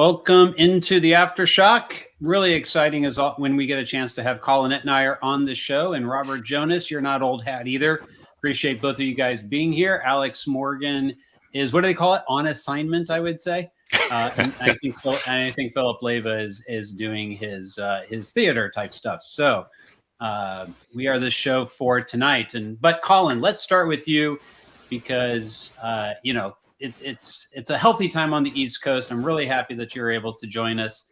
Welcome into the Aftershock. Really exciting is when we get a chance to have Colin Etnire on the show, and Robert Jonas. You're not old hat either. Appreciate both of you guys being here. Alex Morgan is, what do they call it? On assignment, I would say. And I think Philip Leyva is doing his theater type stuff. So we are the show for tonight. But Colin, let's start with you because it's a healthy time on the East Coast. I'm really happy that you're able to join us.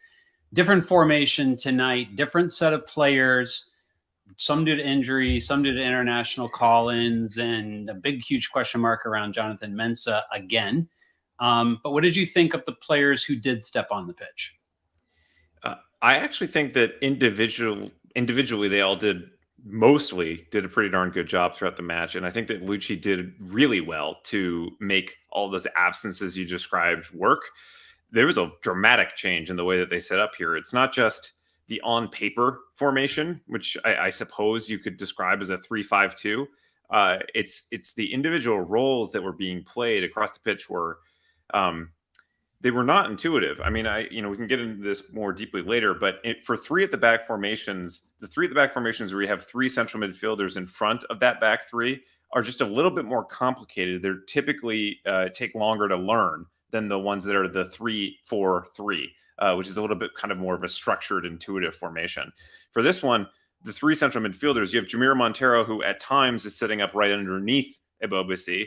Different formation tonight, different set of players, some due to injury, some due to international call-ins, and a big, huge question mark around Jonathan Mensah again. But what did you think of the players who did step on the pitch? I actually think that individually they all mostly did a pretty darn good job throughout the match. And I think that Luchi did really well to make all those absences you described work. There was a dramatic change in the way that they set up here. It's not just the on paper formation, which I suppose you could describe as a 3-5-2. It's the individual roles that were being played across the pitch were they were not intuitive. I mean, we can get into this more deeply later, but for three at the back formations, where you have three central midfielders in front of that back three are just a little bit more complicated. They're typically take longer to learn than the ones that are the 3-4-3, which is a little bit kind of more of a structured, intuitive formation. For this one, the three central midfielders, you have Jamir Montero, who at times is sitting up right underneath Ebobisse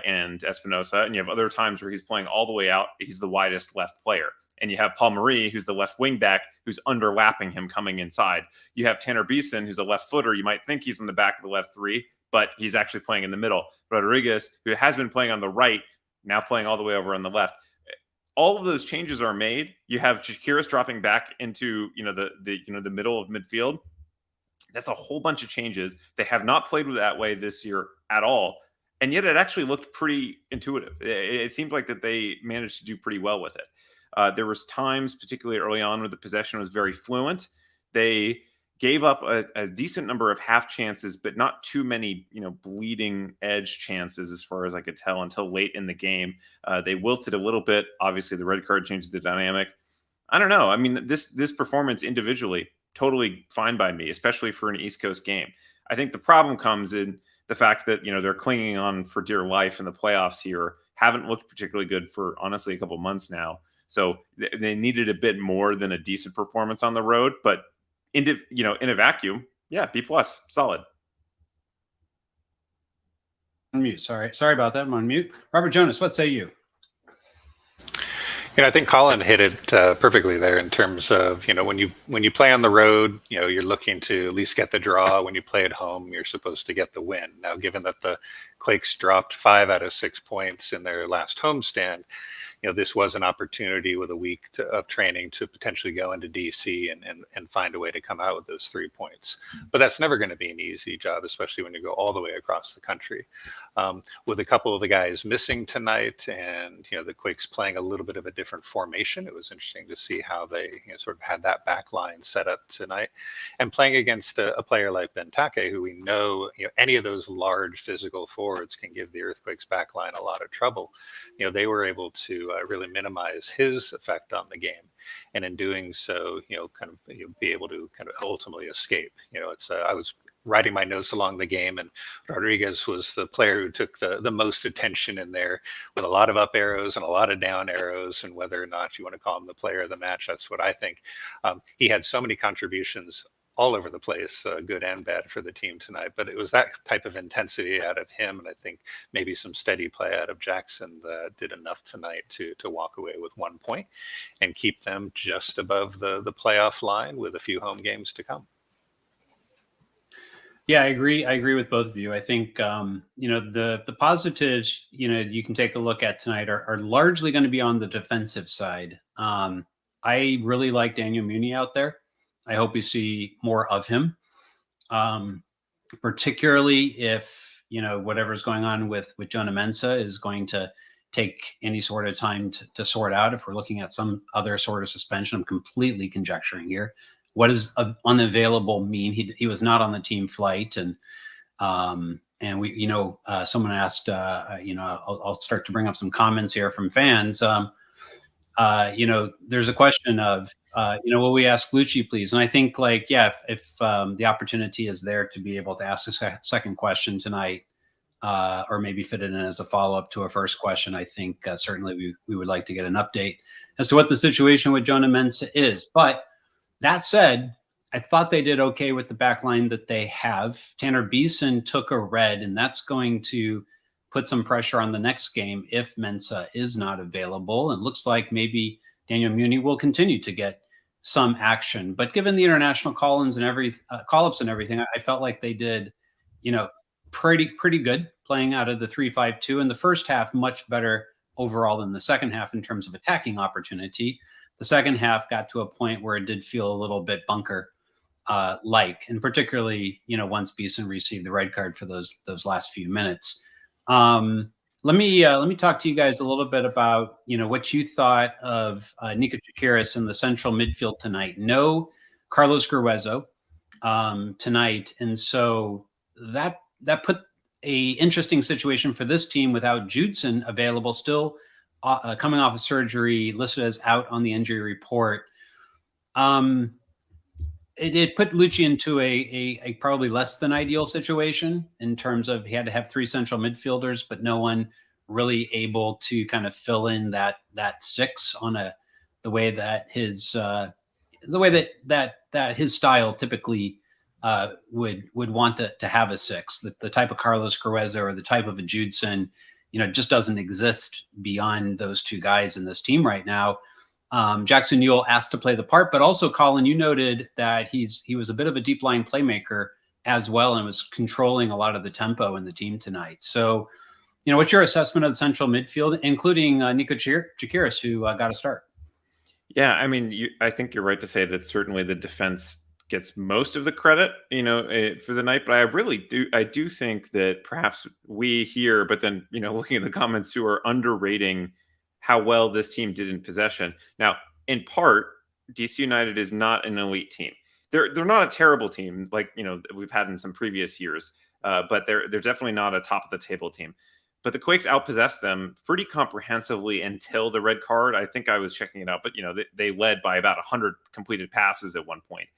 and Espinosa, and you have other times where he's playing all the way out. He's the widest left player. And you have Paul Marie, who's the left wing back, who's underlapping him coming inside. You have Tanner Beeson, who's a left footer. You might think he's in the back of the left three, but he's actually playing in the middle. Rodriguez, who has been playing on the right, now playing all the way over on the left. All of those changes are made. You have Jakiris dropping back into the middle of midfield. That's a whole bunch of changes. They have not played that way this year at all. And yet it actually looked pretty intuitive. It seemed like that they managed to do pretty well with it. There was times, particularly early on, where the possession was very fluent. They gave up a decent number of half chances, but not too many, bleeding edge chances, as far as I could tell, until late in the game. They wilted a little bit. Obviously, the red card changes the dynamic. I don't know. I mean, this performance individually, totally fine by me, especially for an East Coast game. I think the problem comes in the fact that, they're clinging on for dear life in the playoffs here, haven't looked particularly good for, honestly, a couple months now. So they needed a bit more than a decent performance on the road, but in a vacuum, yeah, B+, solid. On mute. Sorry about that. I'm on mute. Robert Jonas, what say you? I think Colin hit it perfectly there in terms of, when you play on the road, you're looking to at least get the draw. When you play at home, you're supposed to get the win. Now, given that the Quakes dropped 5 out of 6 points in their last homestand, this was an opportunity with a week of training to potentially go into DC and find a way to come out with those 3 points. But that's never going to be an easy job, especially when you go all the way across the country. With a couple of the guys missing tonight and, the Quakes playing a little bit of a different formation, it was interesting to see how they sort of had that back line set up tonight. And playing against a player like Benteke, who we know, any of those large physical forwards can give the Earthquakes back line a lot of trouble. They were able to really minimize his effect on the game, and in doing so, be able to kind of ultimately escape. I was writing my notes along the game, and Rodriguez was the player who took the most attention in there, with a lot of up arrows and a lot of down arrows, and whether or not you want to call him the player of the match, that's what I think. He had so many contributions all over the place, good and bad for the team tonight. But it was that type of intensity out of him, and I think maybe some steady play out of Jackson that did enough tonight to walk away with 1 point and keep them just above the playoff line with a few home games to come. Yeah, I agree with both of you. I think, the positives, you can take a look at tonight are largely going to be on the defensive side. I really like Daniel Muni out there. I hope we see more of him, particularly if, whatever's going on with Jonah Mensah is going to take any sort of time to sort out. If we're looking at some other sort of suspension, I'm completely conjecturing here. What does unavailable mean? He was not on the team flight, and we, someone asked, I'll start to bring up some comments here from fans. there's a question of, will we ask Luchi, please? And I think, like, yeah, if the opportunity is there to be able to ask a second question tonight, or maybe fit it in as a follow-up to a first question, I think certainly we would like to get an update as to what the situation with Jonah Mensah is. But that said, I thought they did okay with the back line that they have. Tanner Beeson took a red, and that's going to put some pressure on the next game if Mensah is not available. And looks like maybe Daniel Muni will continue to get some action. But given the international call-ups and everything, I felt like they did, pretty good playing out of the 3-5-2 in the first half, much better overall than the second half in terms of attacking opportunity. The second half got to a point where it did feel a little bit bunker like, and particularly, once Beeson received the red card for those last few minutes. Let me talk to you guys a little bit about, what you thought of Nico Chakiris in the central midfield tonight. No Carlos Gruezo tonight. And so that put a interesting situation for this team without Judson available, still coming off of surgery, listed as out on the injury report. It put Luchi into a probably less than ideal situation in terms of he had to have three central midfielders, but no one really able to kind of fill in that six on the way that his style typically would want to have a six. The type of Carlos Gruezo or the type of a Judson, just doesn't exist beyond those two guys in this team right now. Jackson Newell asked to play the part, but also, Colin, you noted that he was a bit of a deep line playmaker as well and was controlling a lot of the tempo in the team tonight. So, what's your assessment of the central midfield, including Nico Chakiris, who got a start? Yeah, I mean, I think you're right to say that certainly the defense gets most of the credit, for the night. But I do think that perhaps we here, but then, looking at the comments too, are underrating how well this team did in possession. Now, in part, DC United is not an elite team. They're not a terrible team like, we've had in some previous years, but they're definitely not a top of the table team. But the Quakes outpossessed them pretty comprehensively until the red card. I think I was checking it out, but they led by about 100 completed passes at one point.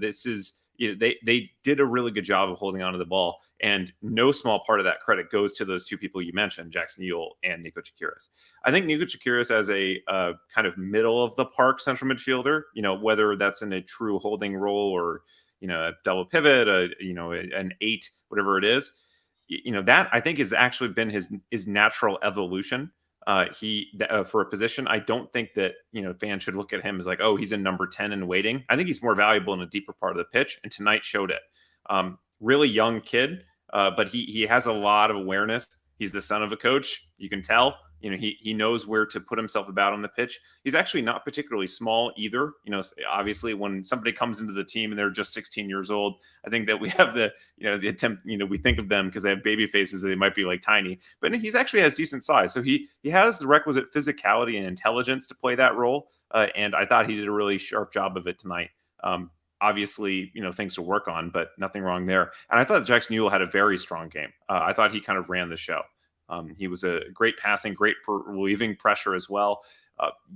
This is they did a really good job of holding onto the ball, and no small part of that credit goes to those two people you mentioned, Jackson Newell and Nico Chakiris. I think Nico Chakiris as a kind of middle of the park central midfielder, whether that's in a true holding role or a double pivot, an 8, whatever it is, that I think has actually been his natural evolution. For a position, I don't think that fans should look at him as like, oh, he's in number 10 and waiting. I think he's more valuable in a deeper part of the pitch, and tonight showed it. Really young kid, but he has a lot of awareness. He's the son of a coach. You can tell. He knows where to put himself about on the pitch. He's actually not particularly small either. Obviously, when somebody comes into the team and they're just 16 years old, I think that we have the attempt. We think of them because they have baby faces. They might be like tiny, but he's actually has decent size. So he has the requisite physicality and intelligence to play that role. And I thought he did a really sharp job of it tonight. Obviously, things to work on, but nothing wrong there. And I thought Jackson Newell had a very strong game. I thought he kind of ran the show. He was a great passing, great for relieving pressure as well.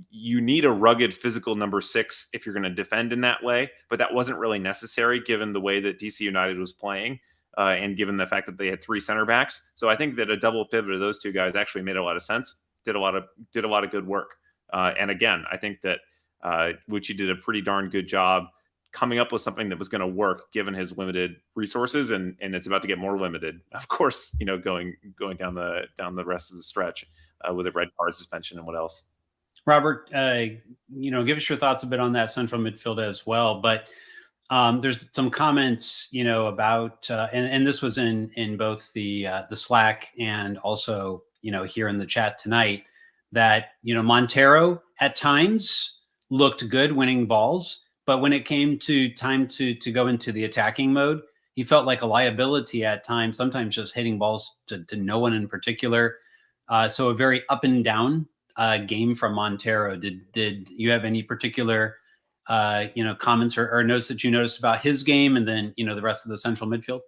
You need a rugged physical number 6 if you're going to defend in that way, but that wasn't really necessary given the way that DC United was playing and given the fact that they had 3 center backs. So I think that a double pivot of those two guys actually made a lot of sense, did a lot of good work. And again, I think that Luchi did a pretty darn good job coming up with something that was going to work given his limited resources, and it's about to get more limited, of course, going down the rest of the stretch with a red card suspension and what else. Robert, give us your thoughts a bit on that central midfield as well. But there's some comments, about and this was in both the Slack and also here in the chat tonight, that Montero at times looked good winning balls. But when it came to time to go into the attacking mode, he felt like a liability at times, sometimes just hitting balls to no one in particular. So a very up and down game from Montero. Did you have any particular comments or notes that you noticed about his game and then the rest of the central midfield?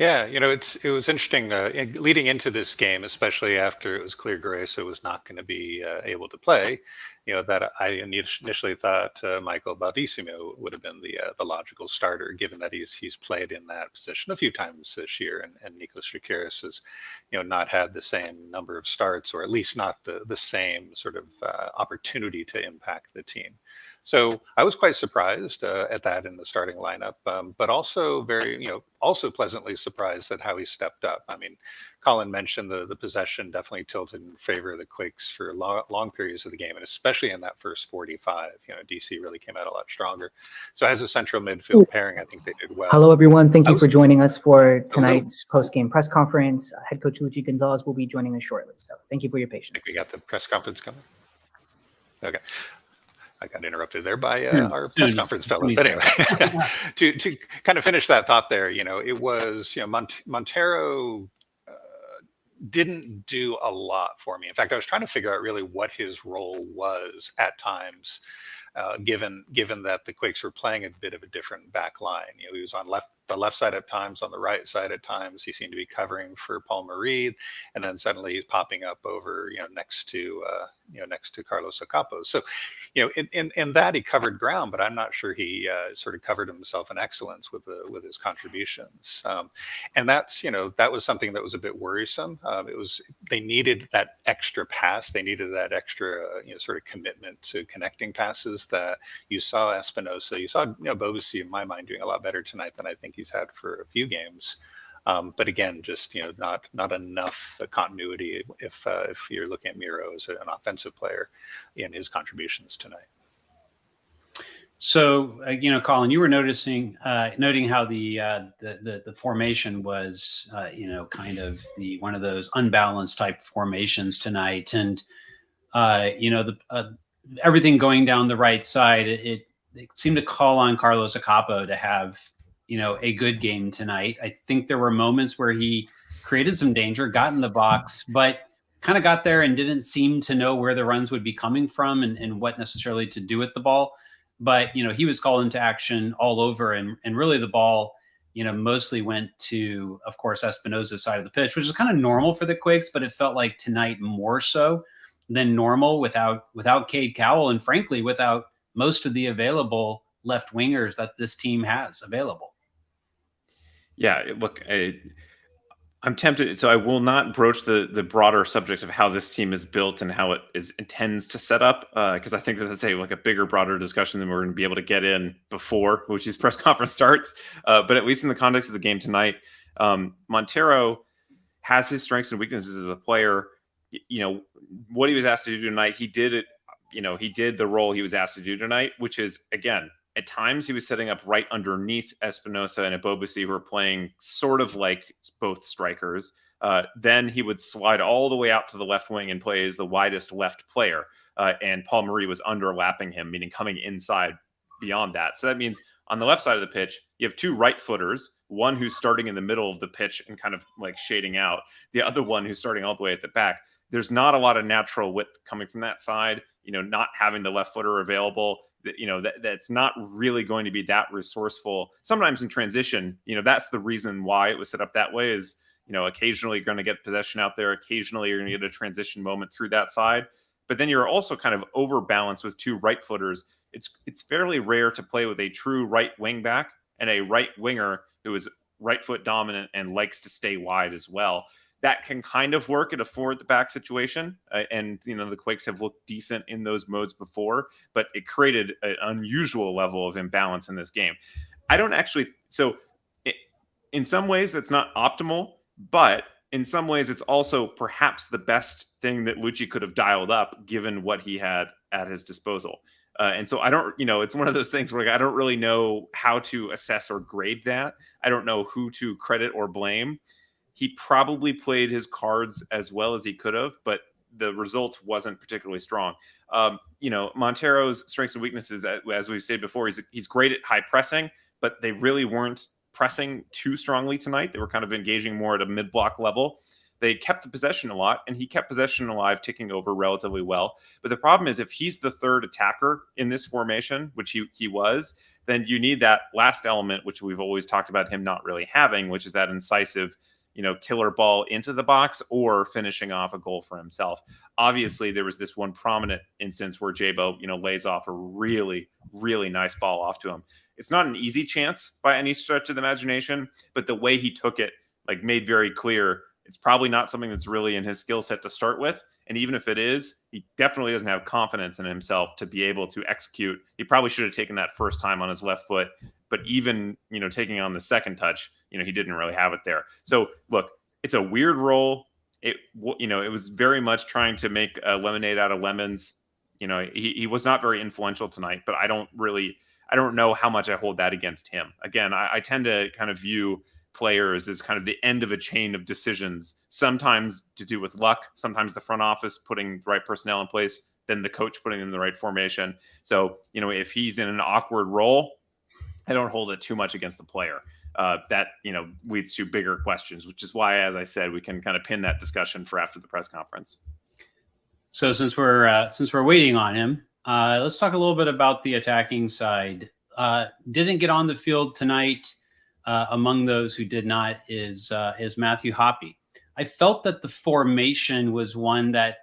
Yeah, it was interesting leading into this game, especially after it was clear Grace was not going to be able to play. That I initially thought Michael Baldissimo would have been the logical starter, given that he's played in that position a few times this year, and Nikos Shakiris has, not had the same number of starts, or at least not the same sort of opportunity to impact the team. So I was quite surprised at that in the starting lineup, but also also pleasantly surprised at how he stepped up. I mean, Colin mentioned the possession definitely tilted in favor of the Quakes for long periods of the game, and especially in that first 45. DC really came out a lot stronger. So as a central midfield pairing, I think they did well. Hello, everyone. Thank you for joining us for tonight's post-game press conference. Head coach Luchi Gonzalez will be joining us shortly. So thank you for your patience. I think we got the press conference coming. Okay. I got interrupted there by our press conference fellow. But anyway, to kind of finish that thought there, it was, Montero didn't do a lot for me. In fact, I was trying to figure out really what his role was at times, given that the Quakes were playing a bit of a different back line. He was on the left side at times, on the right side at times. He seemed to be covering for Paul Marie, and then suddenly he's popping up over, next to Carlos Ocampo. So, in that he covered ground, but I'm not sure he sort of covered himself in excellence with his contributions. And that's, that was something that was a bit worrisome. They needed that extra pass. They needed that extra, sort of commitment to connecting passes that you saw Espinosa. You saw, Bobasi, in my mind, doing a lot better tonight than I think he's had for a few games. But again, just not enough continuity if you're looking at Miro as an offensive player in his contributions tonight. So Colin, you were noting how the formation was kind of one of those unbalanced type formations tonight, and everything going down the right side. It seemed to call on Carlos Ocampo to have a good game tonight. I think there were moments where he created some danger, got in the box, but kind of got there and didn't seem to know where the runs would be coming from and what necessarily to do with the ball. But, he was called into action all over, and really the ball, mostly went to, of course, Espinosa's side of the pitch, which is kind of normal for the Quakes, but it felt like tonight more so than normal without Cade Cowell, and frankly, without most of the available left wingers that this team has available. Yeah, look, I'm tempted. So I will not broach the broader subject of how this team is built and how it intends to set up, because I think that that's a bigger, broader discussion than we're going to be able to get in before Luchi's press conference starts. But at least in the context of the game tonight, Montero has his strengths and weaknesses as a player. What he was asked to do tonight, he did it. He did the role he was asked to do tonight, which is, again, at times he was setting up right underneath Espinosa and Ebobisse, who were playing sort of like both strikers. Then he would slide all the way out to the left wing and play as the widest left player. And Paul Marie was underlapping him, meaning coming inside beyond that. So that means on the left side of the pitch, you have two right footers, one who's starting in the middle of the pitch and kind of like shading out, the other one who's starting all the way at the back. There's not a lot of natural width coming from that side, not having the left footer available. That's not really going to be that resourceful. Sometimes in transition, that's the reason why it was set up that way is, occasionally you're going to get possession out there. Occasionally you're going to get a transition moment through that side. But then you're also kind of overbalanced with two right footers. It's fairly rare to play with a true right wing back and a right winger who is right foot dominant and likes to stay wide as well. That can kind of work in a forward the back situation. And, the Quakes have looked decent in those modes before, but it created an unusual level of imbalance in this game. In some ways that's not optimal, but in some ways it's also perhaps the best thing that Luchi could have dialed up given what he had at his disposal. And so I don't, it's one of those things where I don't really know how to assess or grade that. I don't know who to credit or blame. He probably played his cards as well as he could have, but the result wasn't particularly strong. Montero's strengths and weaknesses, as we've said before, he's great at high pressing, but they really weren't pressing too strongly tonight. They were kind of engaging more at a mid-block level. They kept the possession a lot, and he kept possession alive, ticking over relatively well. But the problem is if he's the third attacker in this formation, which he was, then you need that last element, which we've always talked about him not really having, which is that incisive, killer ball into the box or finishing off a goal for himself. Obviously, there was this one prominent instance where Jabo, lays off a really, really nice ball off to him. It's not an easy chance by any stretch of the imagination, but the way he took it, made very clear it's probably not something that's really in his skill set to start with. And even if it is, he definitely doesn't have confidence in himself to be able to execute. He probably should have taken that first time on his left foot, but even, taking on the second touch, he didn't really have it there. So look, it's a weird role. It was very much trying to make a lemonade out of lemons. He was not very influential tonight, but I don't know how much I hold that against him. Again, I tend to kind of view players as kind of the end of a chain of decisions, sometimes to do with luck, sometimes the front office putting the right personnel in place, then the coach putting them in the right formation. So, if he's in an awkward role, I don't hold it too much against the player. That, leads to bigger questions, which is why, as I said, we can kind of pin that discussion for after the press conference. So since we're waiting on him, let's talk a little bit about the attacking side. Didn't get on the field tonight. Among those who did not is Matthew Hoppe. I felt that the formation was one that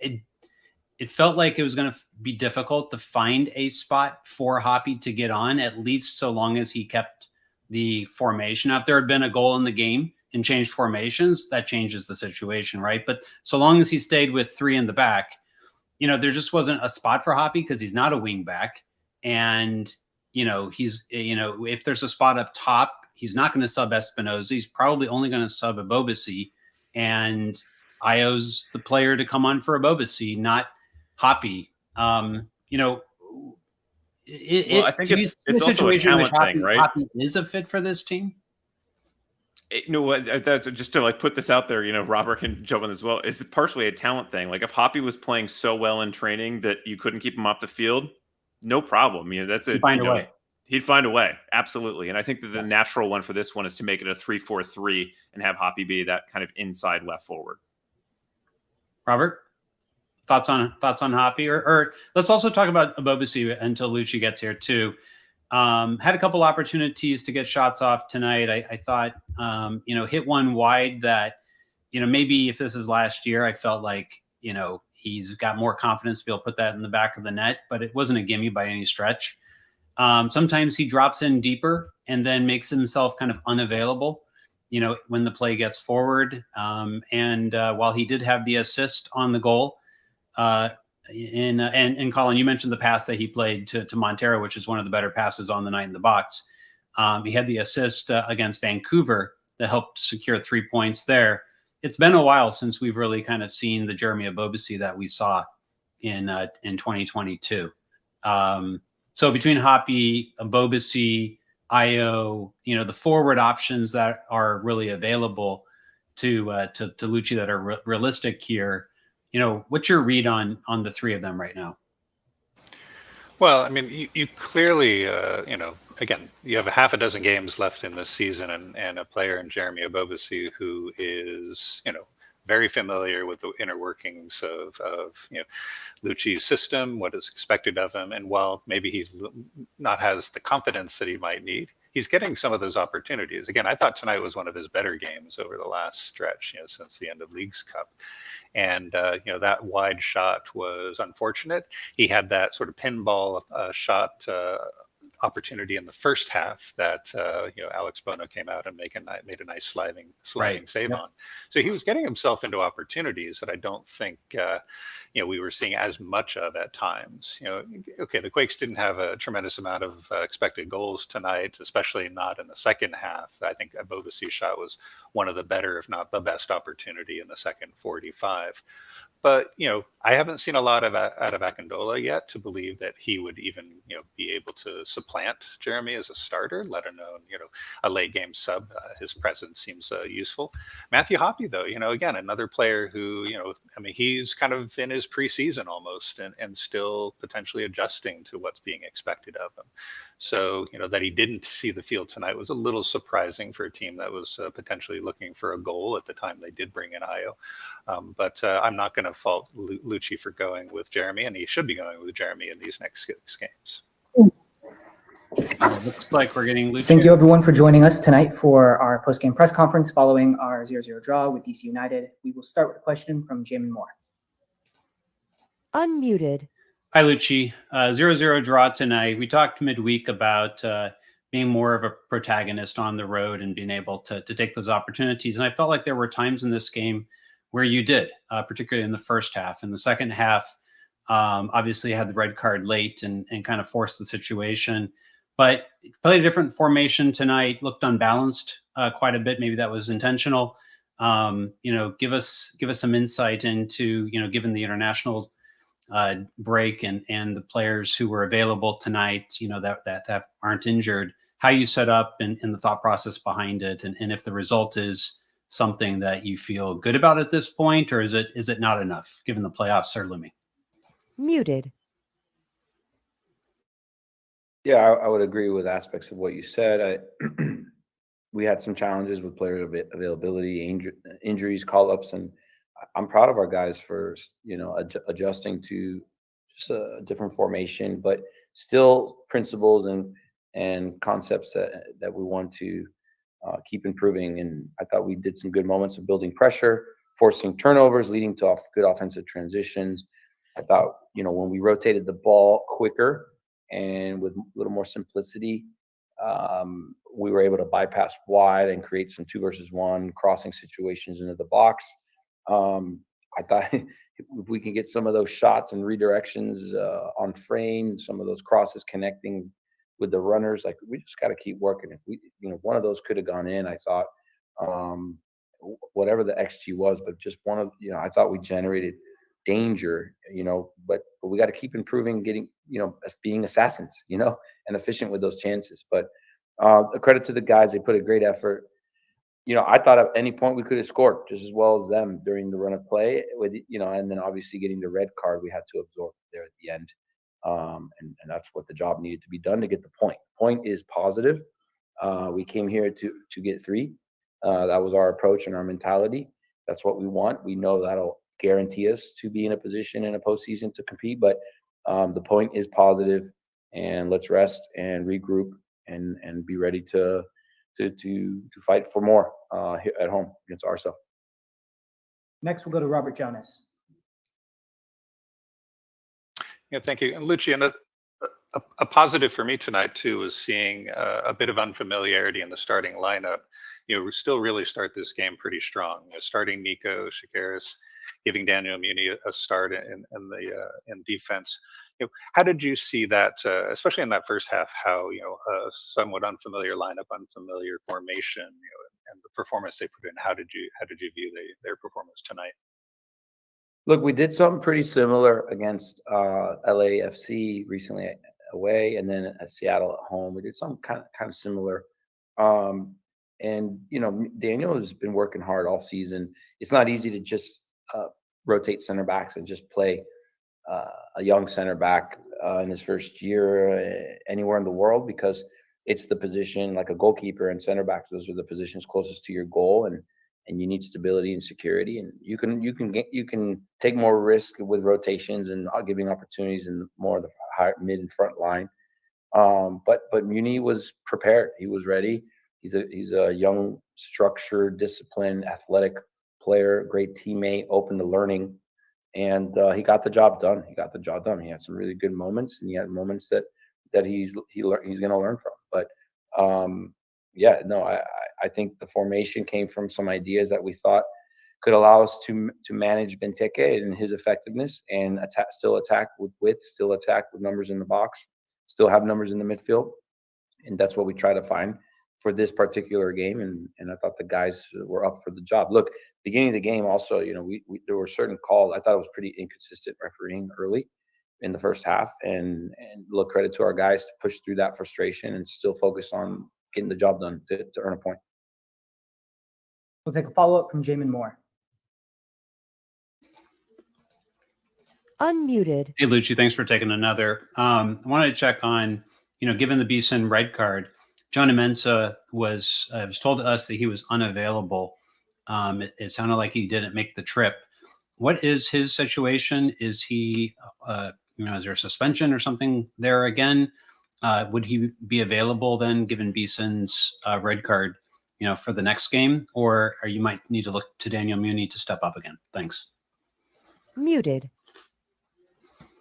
it felt like it was going to be difficult to find a spot for Hoppe to get on, at least so long as he kept the formation. Now, if there had been a goal in the game and changed formations, that changes the situation, right? But so long as he stayed with three in the back, there just wasn't a spot for Hoppe because he's not a wing back. And, he's, if there's a spot up top, he's not going to sub Espinoza. He's probably only going to sub Ebobisse. And Ayo's the player to come on for Ebobisse, not Hoppe. I think it's also a talent thing, right? Hoppe is a fit for this team. That's just to put this out there. Robert can jump in as well. It's partially a talent thing. If Hoppe was playing so well in training that you couldn't keep him off the field, no problem. That's a find a way. He'd find a way, absolutely. And I think that the natural one for this one is to make it a 3-4-3 and have Hoppe be that kind of inside left forward. Robert, thoughts on Hoppe, or let's also talk about Ebobisse until Luchi gets here too. Had a couple opportunities to get shots off tonight. I thought, hit one wide that, maybe if this is last year, I felt like, he's got more confidence to be able to put that in the back of the net, but it wasn't a gimme by any stretch. Sometimes he drops in deeper and then makes himself kind of unavailable, when the play gets forward. And while he did have the assist on the goal, and Colin, you mentioned the pass that he played to Montero, which is one of the better passes on the night in the box. He had the assist against Vancouver that helped secure 3 points there. It's been a while since we've really kind of seen the Jeremy Ebobisse that we saw in 2022. So between Hoppe, Ebobisse, Ayo, the forward options that are really available to Luchi that are realistic here, what's your read on the three of them right now? Well, I mean, you clearly, again, you have a half a dozen games left in this season, and a player in Jeremy Ebobisse who is, very familiar with the inner workings of Luchi's system, what is expected of him, and while maybe he's not has the confidence that he might need, he's getting some of those opportunities. Again, I thought tonight was one of his better games over the last stretch, since the end of Leagues Cup. And, that wide shot was unfortunate. He had that sort of pinball shot opportunity in the first half that Alex Bono came out and made a nice sliding save on. So he was getting himself into opportunities that I don't think we were seeing as much of at times. Okay, the Quakes didn't have a tremendous amount of expected goals tonight, especially not in the second half. I think Ebobisse's shot was one of the better, if not the best, opportunity in the second 45. But I haven't seen a lot out of Akindola yet to believe that he would even be able to supplant Jeremy as a starter, let alone a late game sub. His presence seems useful. Matthew Hoppe, though, again, another player who he's kind of in his preseason almost, and still potentially adjusting to what's being expected of him. So that he didn't see the field tonight was a little surprising for a team that was potentially looking for a goal at the time they did bring in Ayo. But I'm not going to fault Luchi for going with Jeremy, and he should be going with Jeremy in these next 6 games. Looks like we're getting Luchi. Thank you, everyone, for joining us tonight for our post-game press conference following our 0-0 draw with DC United. We will start with a question from Jamon Moore. Unmuted. Hi, Luchi. 0-0 draw tonight. We talked midweek about being more of a protagonist on the road and being able to take those opportunities. And I felt like there were times in this game where you did, particularly in the first half. In the second half, obviously had the red card late and kind of forced the situation. But played a different formation tonight, looked unbalanced quite a bit. Maybe that was intentional. Give us some insight into, given the international break and the players who were available tonight, that aren't injured, how you set up and the thought process behind it, and if the result is something that you feel good about at this point, or is it not enough given the playoffs are looming? Muted. Yeah, I would agree with aspects of what you said. We had some challenges with player availability, injuries, call-ups, and I'm proud of our guys for adjusting to just a different formation, but still principles and concepts that we want to keep improving. And I thought we did some good moments of building pressure, forcing turnovers, leading to good offensive transitions. I thought when we rotated the ball quicker and with a little more simplicity, we were able to bypass wide and create some 2-versus-1 crossing situations into the box. I thought if we can get some of those shots and redirections on frame, some of those crosses connecting with the runners, like we just got to keep working. If we, one of those could have gone in, I thought, whatever the XG was, but just one of, I thought we generated danger, but we got to keep improving, getting, being assassins, and efficient with those chances. But a credit to the guys, they put a great effort. I thought at any point we could have scored just as well as them during the run of play with, and then obviously getting the red card we had to absorb there at the end. And that's what the job needed to be done to get the point. Point is positive. We came here to get 3. That was our approach and our mentality. That's what we want. We know that'll guarantee us to be in a position in a postseason to compete, but the point is positive, and let's rest and regroup and be ready to fight for more here at home against Arsenal. Next, we'll go to Robert Jonas. Yeah, thank you. And Luchi, and a positive for me tonight too was seeing a bit of unfamiliarity in the starting lineup. We still really start this game pretty strong. Starting Nico Shakaris, giving Daniel Muni a start in defense. How did you see that, especially in that first half? How a somewhat unfamiliar lineup, unfamiliar formation, and the performance they put in. How did you view their performance tonight? Look, we did something pretty similar against LAFC recently away, and then at Seattle at home. We did something kind of similar. And Daniel has been working hard all season. It's not easy to just rotate center backs and just play a young center back in his first year anywhere in the world, because it's the position, like a goalkeeper and center backs. Those are the positions closest to your goal, and you need stability and security. And you can take more risk with rotations and giving opportunities in more of the high, mid and front line. But Muni was prepared. He was ready. He's a young, structured, disciplined, athletic player, great teammate, open to learning, and he got the job done. He had some really good moments, and he had moments that he's going to learn from. But I think the formation came from some ideas that we thought could allow us to manage Benteke and his effectiveness, and still attack with width, still attack with numbers in the box, still have numbers in the midfield, and that's what we try to find for this particular game. And I thought the guys were up for the job. Look, beginning of the game also, there were certain calls. I thought it was pretty inconsistent refereeing early in the first half, and look, credit to our guys to push through that frustration and still focus on getting the job done to earn a point. We'll take a follow-up from Jamon Moore. Unmuted. Hey, Luchi, thanks for taking another. I wanted to check on, given the Beeson red card, John Imensa was told to us that he was unavailable. It sounded like he didn't make the trip. What is his situation? Is he, is there a suspension or something there again? Would he be available then, given Beeson's red card, for the next game, or you might need to look to Daniel Muni to step up again? Thanks. Muted.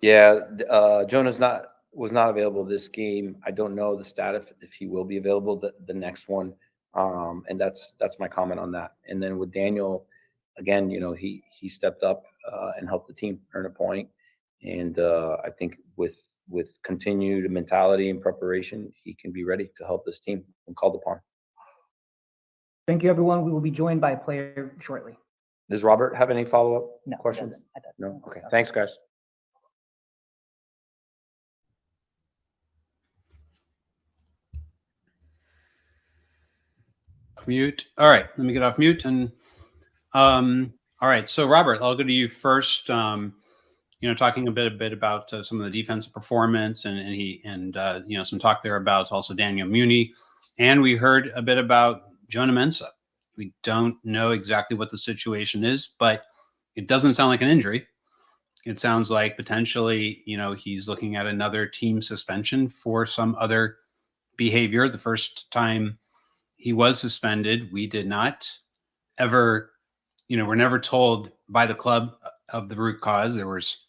Yeah, Jonas was not available this game. I don't know the status if he will be available the next one. And that's my comment on that. And then with Daniel, again, he stepped up and helped the team earn a point. And I think with continued mentality and preparation, he can be ready to help this team when called upon. Thank you, everyone. We will be joined by a player shortly. Does Robert have any follow-up questions? No. Okay. Thanks, guys. Mute. All right, let me get off mute. And all right, so Robert, I'll go to you first. Talking a bit about some of the defensive performance, and some talk there about also Daniel Muni, and we heard a bit about Jonah Mensah. We don't know exactly what the situation is, but it doesn't sound like an injury. It sounds like potentially, he's looking at another team suspension for some other behavior. The first time he was suspended, we did not ever, we're never told by the club of the root cause. There was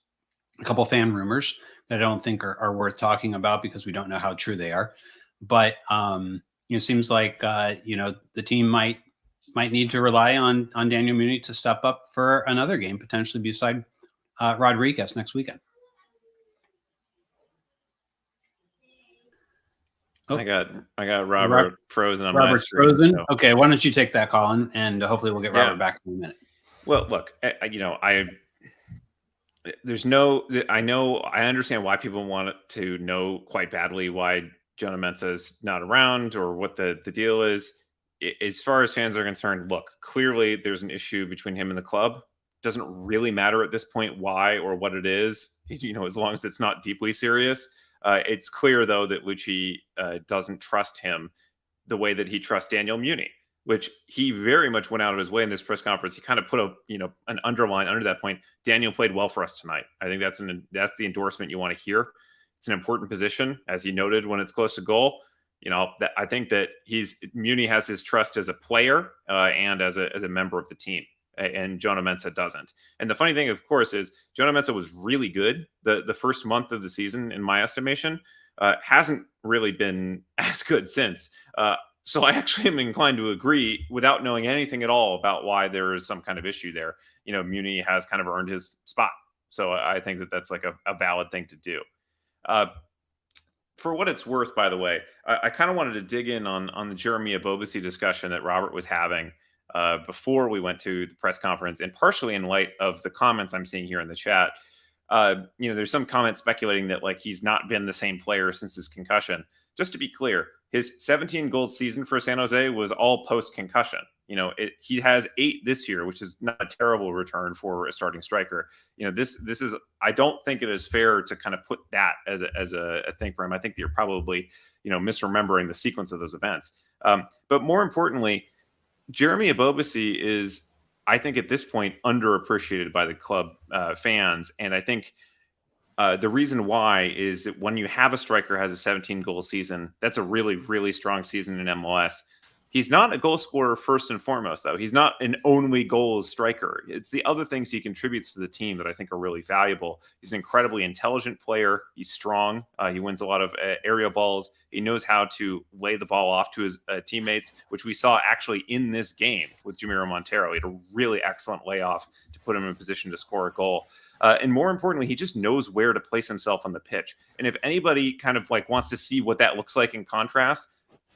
a couple fan rumors that I don't think are worth talking about because we don't know how true they are. But it seems like the team might need to rely on Daniel Muni to step up for another game, potentially beside Rodriguez next weekend. Oh. I got Robert frozen on Robert's my screen. Frozen. So. Okay, why don't you take that, Colin, and hopefully we'll get Robert back in a minute. Well, look, I understand why people want to know quite badly why Jonah Mensah is not around or what the deal is. As far as fans are concerned, look, clearly there's an issue between him and the club. Doesn't really matter at this point why or what it is, as long as it's not deeply serious. It's clear, though, that Luchi doesn't trust him the way that he trusts Daniel Muni, which he very much went out of his way in this press conference. He kind of put an underline under that point. Daniel played well for us tonight. I think that's the endorsement you want to hear. It's an important position, as he noted, when it's close to goal. I think that Muni has his trust as a player and as a member of the team. And Jonah Mensah doesn't. And the funny thing, of course, is Jonah Mensah was really good the first month of the season, in my estimation. Hasn't really been as good since. So I actually am inclined to agree without knowing anything at all about why there is some kind of issue there. Muni has kind of earned his spot. So I think that that's like a valid thing to do. For what it's worth, by the way, I kind of wanted to dig in on the Jeremy Ebobisse discussion that Robert was having before we went to the press conference, and partially in light of the comments I'm seeing here in the chat. There's some comments speculating that he's not been the same player since his concussion. Just to be clear, his 17-goal season for San Jose was all post-concussion. He has 8 this year, which is not a terrible return for a starting striker. This is, I don't think it is fair to kind of put that as a thing for him. I think that you're probably, misremembering the sequence of those events. But more importantly, Jeremy Ebobisse is, I think at this point, underappreciated by the club fans. And I think the reason why is that when you have a striker who has a 17-goal season, that's a really, really strong season in MLS. He's not a goal scorer first and foremost, though. He's not an only goals striker. It's the other things he contributes to the team that I think are really valuable. He's an incredibly intelligent player. He's strong. He wins a lot of aerial balls. He knows how to lay the ball off to his teammates, which we saw actually in this game with Jamiro Montero. He had a really excellent layoff to put him in position to score a goal. And more importantly, he just knows where to place himself on the pitch. And if anybody kind of wants to see what that looks like in contrast,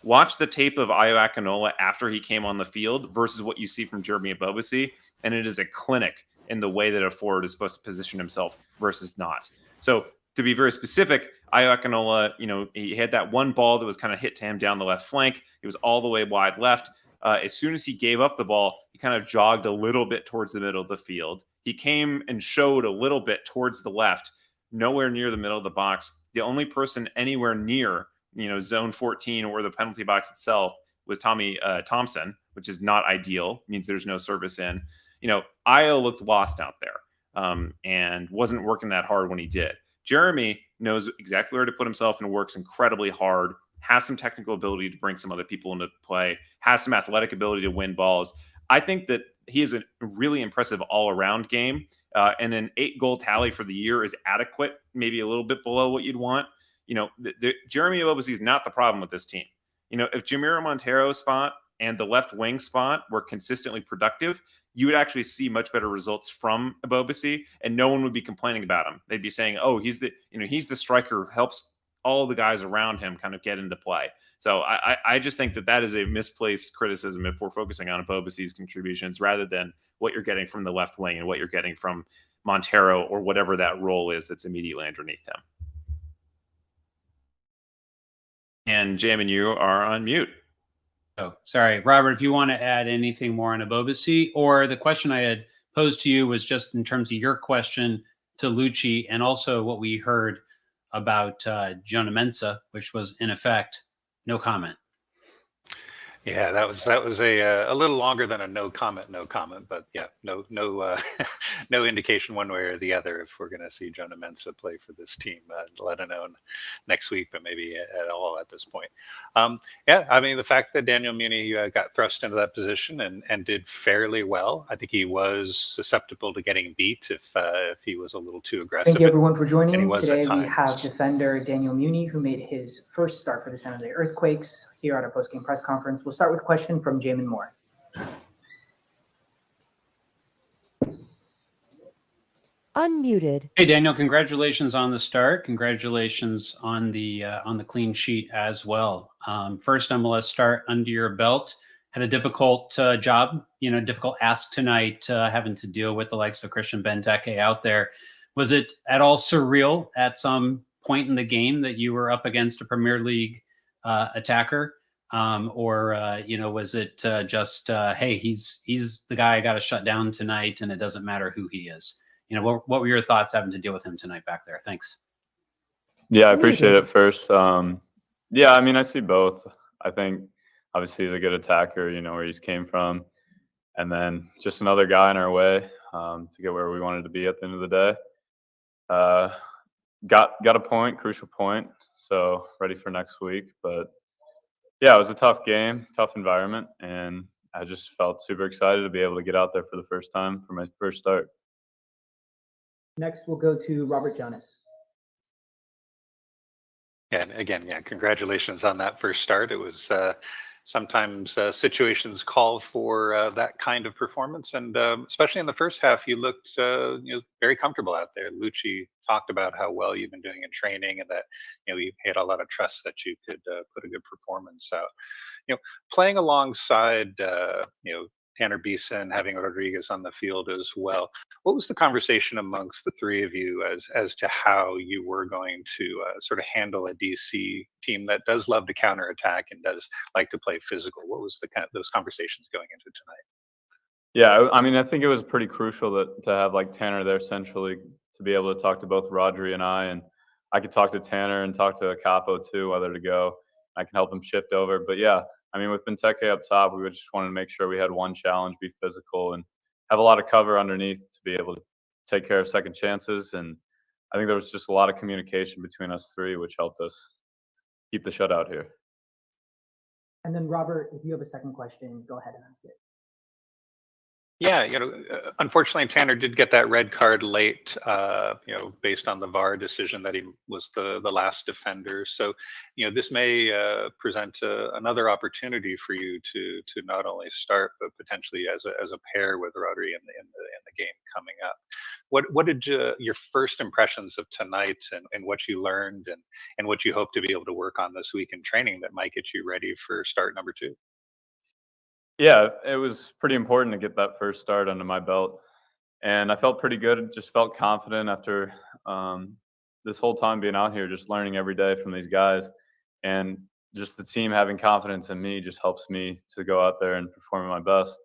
watch the tape of Ayo Akinola after he came on the field versus what you see from Jeremy Ebobisse, and it is a clinic in the way that a forward is supposed to position himself versus not. So to be very specific, Ayo Akinola, he had that one ball that was kind of hit to him down the left flank. He was all the way wide left. As soon as he gave up the ball, he kind of jogged a little bit towards the middle of the field. He came and showed a little bit towards the left, nowhere near the middle of the box. The only person anywhere near zone 14 or the penalty box itself was Tommy Thompson, which is not ideal, means there's no service in. Ayo looked lost out there and wasn't working that hard when he did. Jeremy knows exactly where to put himself and works incredibly hard, has some technical ability to bring some other people into play, has some athletic ability to win balls. I think that he is a really impressive all-around game, and an 8-goal tally for the year is adequate, maybe a little bit below what you'd want. Jeremy Ebobisse is not the problem with this team. If Jamiro Montero's spot and the left wing spot were consistently productive, you would actually see much better results from Ebobisse, and no one would be complaining about him. They'd be saying, "Oh, he's the striker who helps all the guys around him kind of get into play." So I just think that is a misplaced criticism if we're focusing on Ebobisse's contributions rather than what you're getting from the left wing and what you're getting from Montero or whatever that role is that's immediately underneath him. And Jamon, you are on mute. Oh, sorry, Robert, if you want to add anything more on Ebobisse, or the question I had posed to you was just in terms of your question to Luchi and also what we heard about Jonah Mensah, which was in effect, no comment. Yeah, that was a little longer than a no comment, but yeah, no no indication one way or the other if we're going to see Jonah Mensah play for this team, let alone next week, but maybe at all at this point. Yeah, I mean, the fact that Daniel Muni got thrust into that position and did fairly well, I think he was susceptible to getting beat if he was a little too aggressive. Thank you everyone for joining. Today we have defender Daniel Muni, who made his first start for the San Jose Earthquakes here at our post-game press conference. We'll start with a question from Jamon Moore. Unmuted. Hey Daniel, congratulations on the start. Congratulations on the clean sheet as well. First MLS start under your belt. Had a difficult job, difficult ask tonight, having to deal with the likes of Christian Benteke out there. Was it at all surreal at some point in the game that you were up against a Premier League attacker? Or was it just, hey, he's the guy I got to shut down tonight, and it doesn't matter who he is? What were your thoughts having to deal with him tonight back there? Thanks. Yeah, I appreciate it first. Yeah, I mean, I see both. I think obviously he's a good attacker, where he's came from, and then just another guy in our way to get where we wanted to be at the end of the day. Got a point, crucial point, so ready for next week. But yeah, it was a tough game, tough environment, and I just felt super excited to be able to get out there for the first time for my first start. Next, we'll go to Robert Jonas. Yeah, and again, congratulations on that first start. It was sometimes situations call for that kind of performance, and especially in the first half, you looked very comfortable out there. Luchi talked about how well you've been doing in training, and that you had a lot of trust that you could put a good performance out. Playing alongside Tanner Beeson, having Rodriguez on the field as well. What was the conversation amongst the three of you as to how you were going to sort of handle a DC team that does love to counterattack and does like to play physical? What was those conversations going into tonight? Yeah, I mean, I think it was pretty crucial to have like Tanner there centrally to be able to talk to both Rodri and I could talk to Tanner and talk to Capo too, whether to go. I can help him shift over. But yeah, I mean, with Benteke up top, we just wanted to make sure we had one challenge, be physical, and have a lot of cover underneath to be able to take care of second chances. And I think there was just a lot of communication between us three, which helped us keep the shutout here. And then Robert, if you have a second question, go ahead and ask it. Yeah, unfortunately, Tanner did get that red card late, based on the VAR decision that he was the last defender. So, this may present another opportunity for you to not only start, but potentially as a pair with Rodri in the game coming up. What did your first impressions of tonight and what you learned and what you hope to be able to work on this week in training that might get you ready for start number 2? Yeah, it was pretty important to get that first start under my belt. And I felt pretty good. Just felt confident after this whole time being out here, just learning every day from these guys. And just the team having confidence in me just helps me to go out there and perform at my best.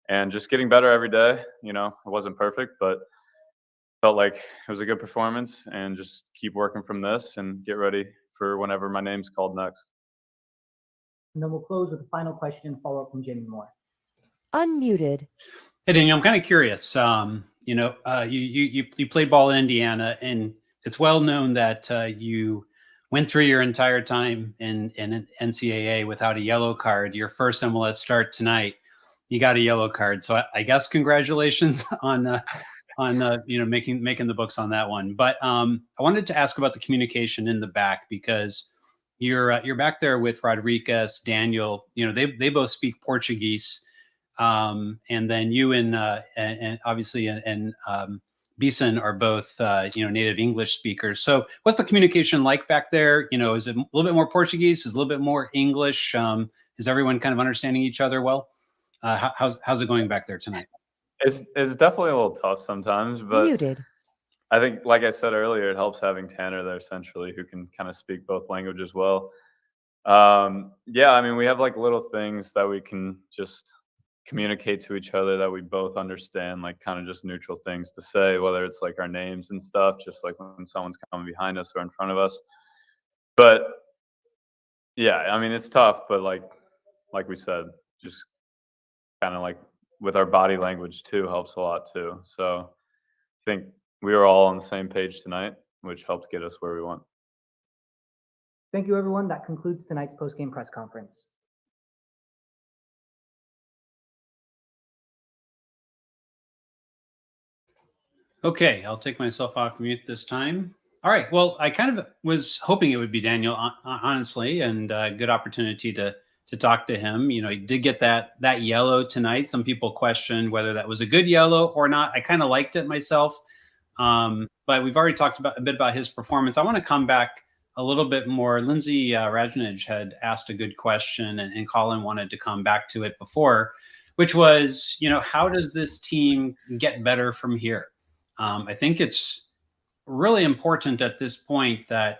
And just getting better every day. It wasn't perfect, but felt like it was a good performance. And just keep working from this and get ready for whenever my name's called next. And then we'll close with a final question, follow up from Jamon Moore. Unmuted. Hey Daniel, I'm kind of curious. You played ball in Indiana, and it's well known that you went through your entire time in NCAA without a yellow card. Your first MLS start tonight, you got a yellow card. So I guess congratulations on making the books on that one. But I wanted to ask about the communication in the back, because you're back there with Rodriguez, Daniel. They both speak Portuguese, and then you and obviously and Beeson are both native English speakers. So what's the communication like back there? Is it a little bit more Portuguese? Is it a little bit more English? Is everyone kind of understanding each other well? How's it going back there tonight? It's definitely a little tough sometimes, but Muted. I think, like I said earlier, it helps having Tanner there centrally, who can kind of speak both languages well. Yeah, I mean, we have like little things that we can just communicate to each other that we both understand, like kind of just neutral things to say, whether it's like our names and stuff, just like when someone's coming behind us or in front of us. But yeah, I mean, it's tough, but like we said, just kind of like with our body language too helps a lot too. So I think we were all on the same page tonight, which helped get us where we want. Thank you, everyone. That concludes tonight's post-game press conference. Okay, I'll take myself off mute this time. All right. Well, I kind of was hoping it would be Daniel, honestly, and good opportunity to talk to him. He did get that yellow tonight. Some people questioned whether that was a good yellow or not. I kind of liked it myself, but we've already talked a bit about his performance. I want to come back a little bit more. Lindsay Rajnij had asked a good question, and Colin wanted to come back to it before, which was, how does this team get better from here? I think it's really important at this point that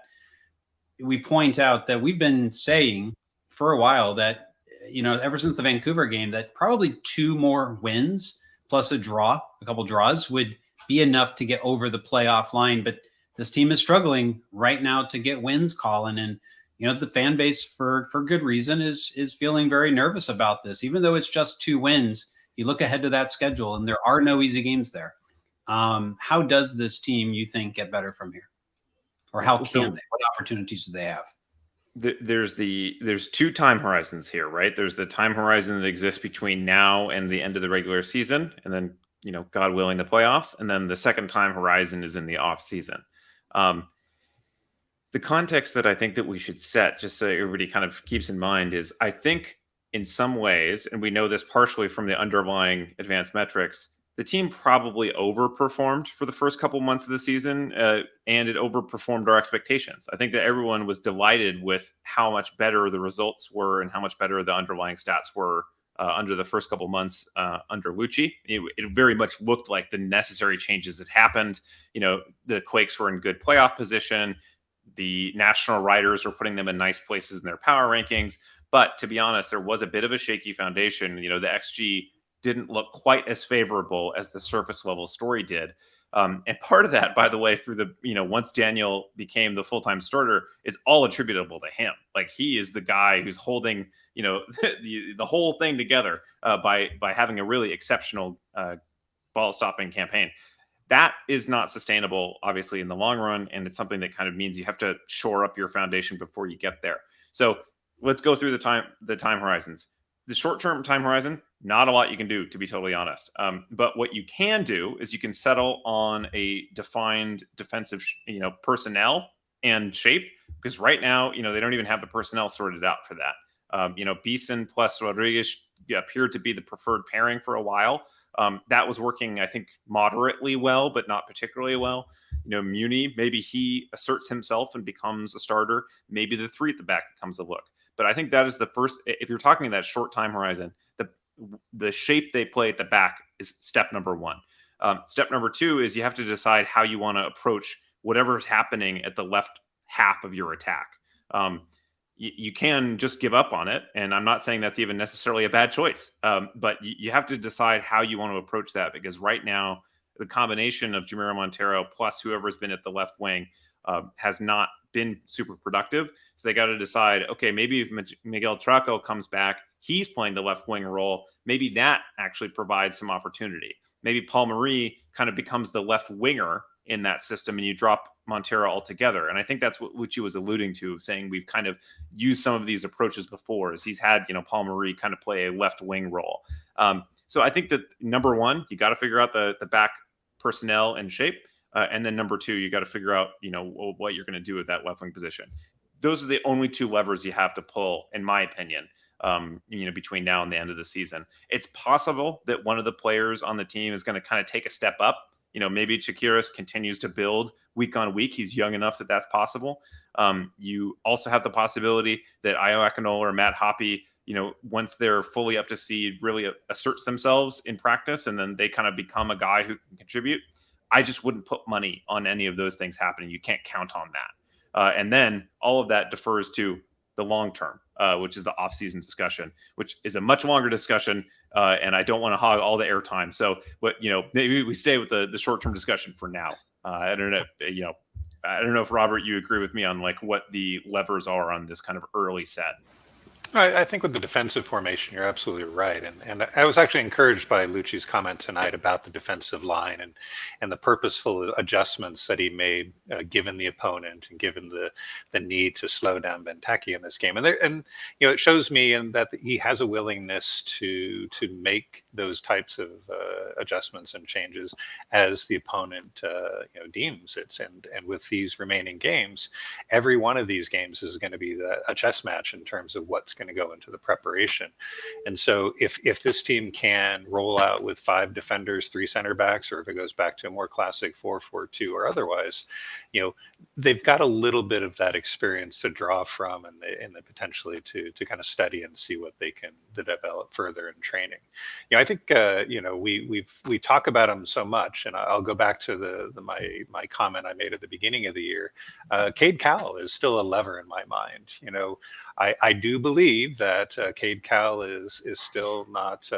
we point out that we've been saying for a while that, ever since the Vancouver game, that probably 2 more wins plus a couple draws would be enough to get over the playoff line. But this team is struggling right now to get wins, Colin. And, the fan base, for good reason, is feeling very nervous about this. Even though it's just 2 wins, you look ahead to that schedule and there are no easy games there. How does this team, you think, get better from here? Or how can they? What opportunities do they have? There's 2 time horizons here, right? There's the time horizon that exists between now and the end of the regular season, and then, God willing, the playoffs. And then the second time horizon is in the off season. The context that I think that we should set, just so everybody kind of keeps in mind, is I think in some ways, and we know this partially from the underlying advanced metrics, the team probably overperformed for the first couple months of the season, and it overperformed our expectations. I think that everyone was delighted with how much better the results were and how much better the underlying stats were under the first couple months under Luchi. It very much looked like the necessary changes had happened. The Quakes were in good playoff position. The national writers were putting them in nice places in their power rankings. But to be honest, there was a bit of a shaky foundation. The XG didn't look quite as favorable as the surface level story did. And part of that, by the way, through the, once Daniel became the full-time starter, is all attributable to him. Like, he is the guy who's holding, the whole thing together by having a really exceptional ball stopping campaign. That is not sustainable, obviously, in the long run. And it's something that kind of means you have to shore up your foundation before you get there. So let's go through the time horizons. The short-term time horizon, not a lot you can do, to be totally honest. But what you can do is you can settle on a defined defensive, personnel and shape, because right now, they don't even have the personnel sorted out for that. Beeson plus Rodriguez appeared to be the preferred pairing for a while. That was working, I think, moderately well, but not particularly well. Muni, maybe he asserts himself and becomes a starter. Maybe the 3 at the back becomes a look. But I think that is the first, if you're talking that short time horizon, the shape they play at the back is step number 1. Step number 2 is you have to decide how you want to approach whatever's happening at the left half of your attack. You can just give up on it. And I'm not saying that's even necessarily a bad choice. But you have to decide how you want to approach that, because right now, the combination of Jamiro Montero plus whoever's been at the left wing has not been super productive. So they got to decide, okay, maybe if Miguel Traco comes back, he's playing the left wing role. Maybe that actually provides some opportunity. Maybe Paul Marie kind of becomes the left winger in that system, and you drop Montero altogether. And I think that's what Luchi was alluding to, saying we've kind of used some of these approaches before, as he's had, Paul Marie kind of play a left wing role. So I think that number one, you got to figure out the back personnel and shape. And then number two, you got to figure out, what you're going to do with that left wing position. Those are the only two levers you have to pull, in my opinion, between now and the end of the season. It's possible that one of the players on the team is going to kind of take a step up. Maybe Chakiris continues to build week on week. He's young enough that that's possible. You also have the possibility that Io Akinola or Matt Hoppe, once they're fully up to speed, really asserts themselves in practice, and then they kind of become a guy who can contribute. I just wouldn't put money on any of those things happening. You can't count on that. And then all of that defers to the long term, which is the offseason discussion, which is a much longer discussion. And I don't want to hog all the airtime. So, but maybe we stay with the short term discussion for now. I don't know. I don't know if Robert, you agree with me on like what the levers are on this kind of early set. I think with the defensive formation, you're absolutely right. And I was actually encouraged by Luchi's comment tonight about the defensive line and the purposeful adjustments that he made, given the opponent and given the need to slow down Benteke in this game. And it shows me that he has a willingness to make those types of adjustments and changes as the opponent deems it. And with these remaining games, every one of these games is going to be a chess match in terms of what's going to go into the preparation. And so if this team can roll out with 5 defenders, 3 center backs, or if it goes back to a more classic 4-4-2 or otherwise, they've got a little bit of that experience to draw from and the potentially to kind of study and see what they can develop further in training. I think we talk about them so much, and I'll go back to my comment I made at the beginning of the year. Cade Cowell is still a lever in my mind. I do believe that Cade Cowell is still not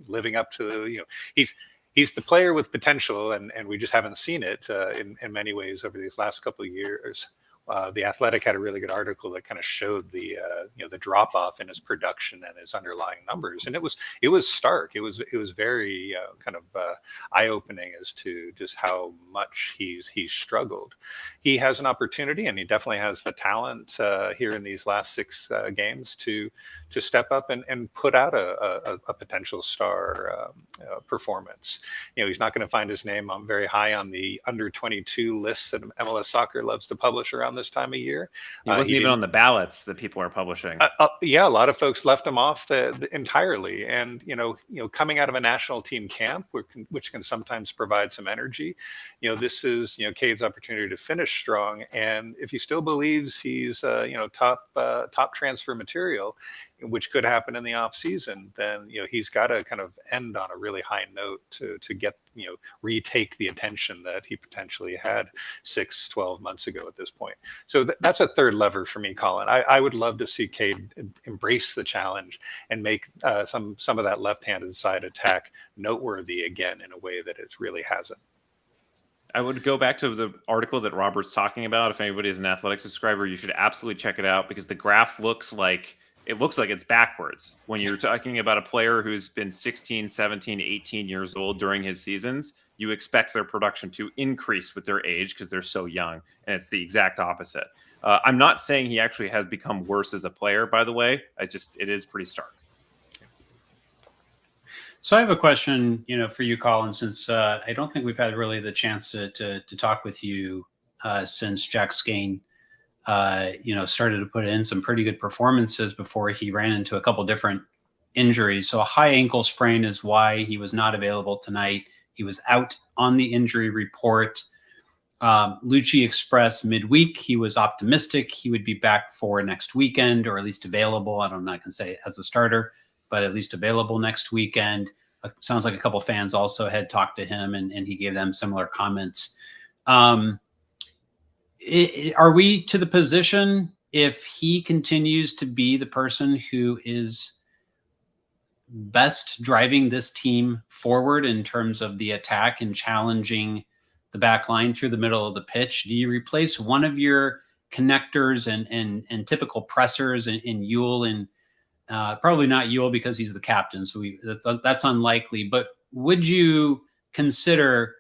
living up to he's the player with potential, and we just haven't seen it in many ways over these last couple of years. The Athletic had a really good article that kind of showed the drop off in his production and his underlying numbers, and it was stark. It was very kind of eye opening as to just how much he's struggled. He has an opportunity, and he definitely has the talent here in these last 6 games to step up and put out a potential star performance. He's not going to find his name very high on the under 22 lists that MLS Soccer loves to publish around this time of year. He wasn't even on the ballots that people are publishing. Yeah, a lot of folks left him off entirely. And coming out of a national team camp, which can sometimes provide some energy, this is Cade's opportunity to finish strong. And if he still believes he's top transfer material, which could happen in the off season, then he's got to kind of end on a really high note to get retake the attention that he potentially had 6-12 months ago at this point. So that's a third lever for me, Colin. I would love to see Cade embrace the challenge and make some of that left-handed side attack noteworthy again in a way that it really hasn't. I would go back to the article that Robert's talking about. If anybody is an Athletic subscriber, you should absolutely check it out, because the graph looks like it's backwards. When you're talking about a player who's been 16, 17, 18 years old during his seasons, you expect their production to increase with their age because they're so young, and it's the exact opposite. I'm not saying he actually has become worse as a player, by the way. It is pretty stark. So I have a question, for you, Colin, since I don't think we've had really the chance to talk with you since Jack Skane started to put in some pretty good performances before he ran into a couple different injuries. So a high ankle sprain is why he was not available tonight. He was out on the injury report. Luchi expressed midweek he was optimistic he would be back for next weekend, or at least available. I'm not going to say as a starter, but at least available next weekend. Sounds like a couple fans also had talked to him, and he gave them similar comments. Are we to the position, if he continues to be the person who is best driving this team forward in terms of the attack and challenging the back line through the middle of the pitch, do you replace one of your connectors and typical pressers in Yule? And probably not Yule because he's the captain, so that's unlikely. But would you consider,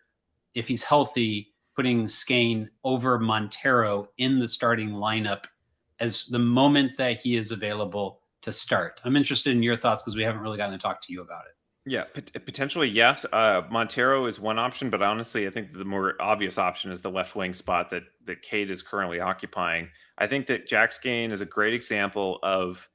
if he's healthy, putting Skane over Montero in the starting lineup as the moment that he is available to start. I'm interested in your thoughts because we haven't really gotten to talk to you about it. Yeah, potentially, yes. Montero is one option, but honestly, I think the more obvious option is the left wing spot that Cade is currently occupying. I think that Jack Skane is a great example of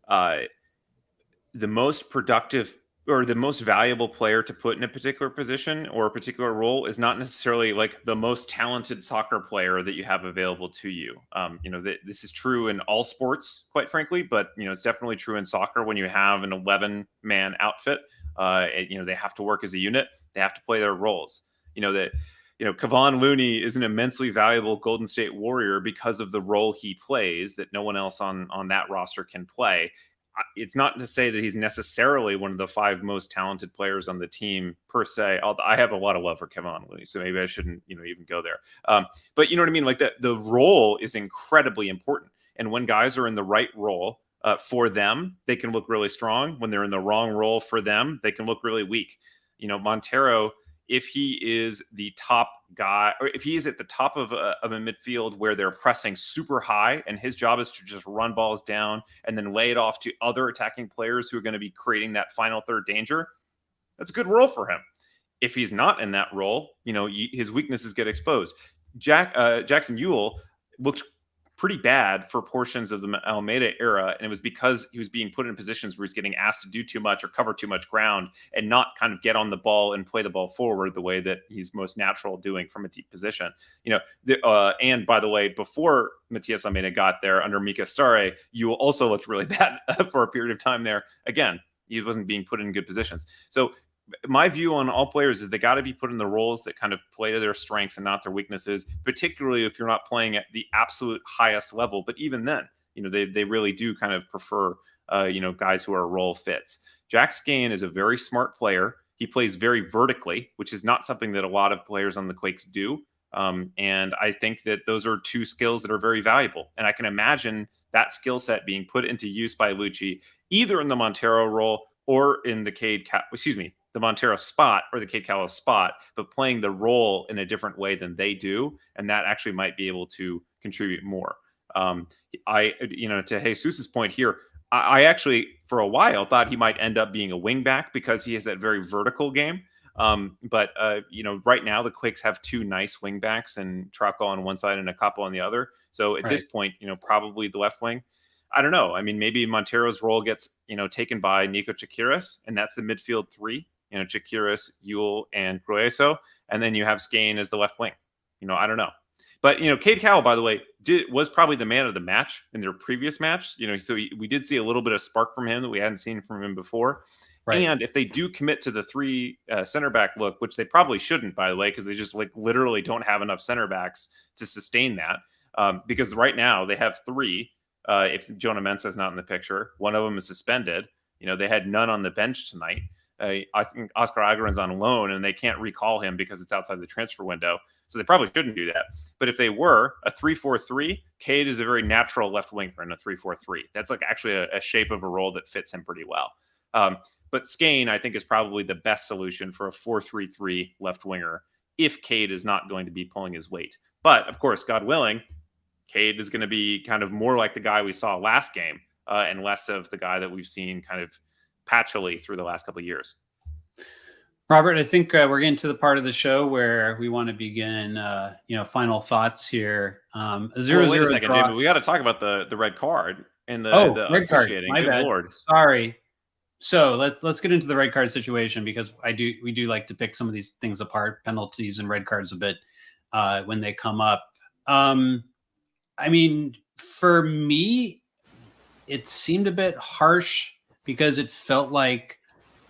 the most productive or the most valuable player to put in a particular position or a particular role is not necessarily like the most talented soccer player that you have available to you. This is true in all sports, quite frankly, but it's definitely true in soccer when you have an 11-man outfit. They have to work as a unit. They have to play their roles. Kevon Looney is an immensely valuable Golden State Warrior because of the role he plays that no one else on that roster can play. It's not to say that he's necessarily one of the 5 most talented players on the team per se. I have a lot of love for Kevon Looney, so maybe I shouldn't, even go there. But you know what I mean? Like the role is incredibly important. And when guys are in the right role for them, they can look really strong. When they're in the wrong role for them, they can look really weak. Montero, if he is the top guy, or if he is at the top of a midfield where they're pressing super high and his job is to just run balls down and then lay it off to other attacking players who are going to be creating that final third danger, that's a good role for him. If he's not in that role, his weaknesses get exposed. Jackson Ewell looked pretty bad for portions of the Almeida era, and it was because he was being put in positions where he's getting asked to do too much or cover too much ground and not kind of get on the ball and play the ball forward the way that he's most natural doing from a deep position. And by the way, before Matias Almeida got there under Mika Stare, you also looked really bad for a period of time there. Again, he wasn't being put in good positions. So my view on all players is they got to be put in the roles that kind of play to their strengths and not their weaknesses, particularly if you're not playing at the absolute highest level. But even then, they really do kind of prefer, guys who are role fits. Jack Skane is a very smart player. He plays very vertically, which is not something that a lot of players on the Quakes do. And I think that those are 2 skills that are very valuable. And I can imagine that skill set being put into use by Luchi, either in the Montero role or in the Montero spot or the Cade Cowell spot, but playing the role in a different way than they do. And that actually might be able to contribute more. To Jesus's point here, I actually, for a while, thought he might end up being a wing back because he has that very vertical game. But right now the Quakes have 2 nice wing backs and Trauco on one side and a couple on the other. So at this point, probably the left wing. I don't know. I mean, maybe Montero's role gets, taken by Nico Chakiris, and that's the midfield 3. Chakiris, Ewell, and Grueso, and then you have Skane as the left wing. I don't know. But, Cade Cowell, by the way, was probably the man of the match in their previous match. So we did see a little bit of spark from him that we hadn't seen from him before. Right. And if they do commit to the 3 center back look, which they probably shouldn't, by the way, because they just literally don't have enough center backs to sustain that. Because right now they have 3. If Jonah Mensah is not in the picture, one of them is suspended. They had none on the bench tonight. I think Oscar Aguiran's on loan and they can't recall him because it's outside the transfer window. So they probably shouldn't do that. But if they were a 3-4-3, Cade is a very natural left winger in a 3-4-3. That's actually a shape of a role that fits him pretty well. But Skane, I think, is probably the best solution for a 4-3-3 left winger if Cade is not going to be pulling his weight. But of course, God willing, Cade is going to be kind of more like the guy we saw last game and less of the guy that we've seen kind of patchily through the last couple of years. Robert, I think we're getting to the part of the show where we want to begin, final thoughts here. Wait a second, David. We got to talk about the red card and the red card. My Good bad. Lord. Sorry. So let's get into the red card situation because we do like to pick some of these things apart, penalties and red cards a bit when they come up. For me, it seemed a bit harsh because it felt like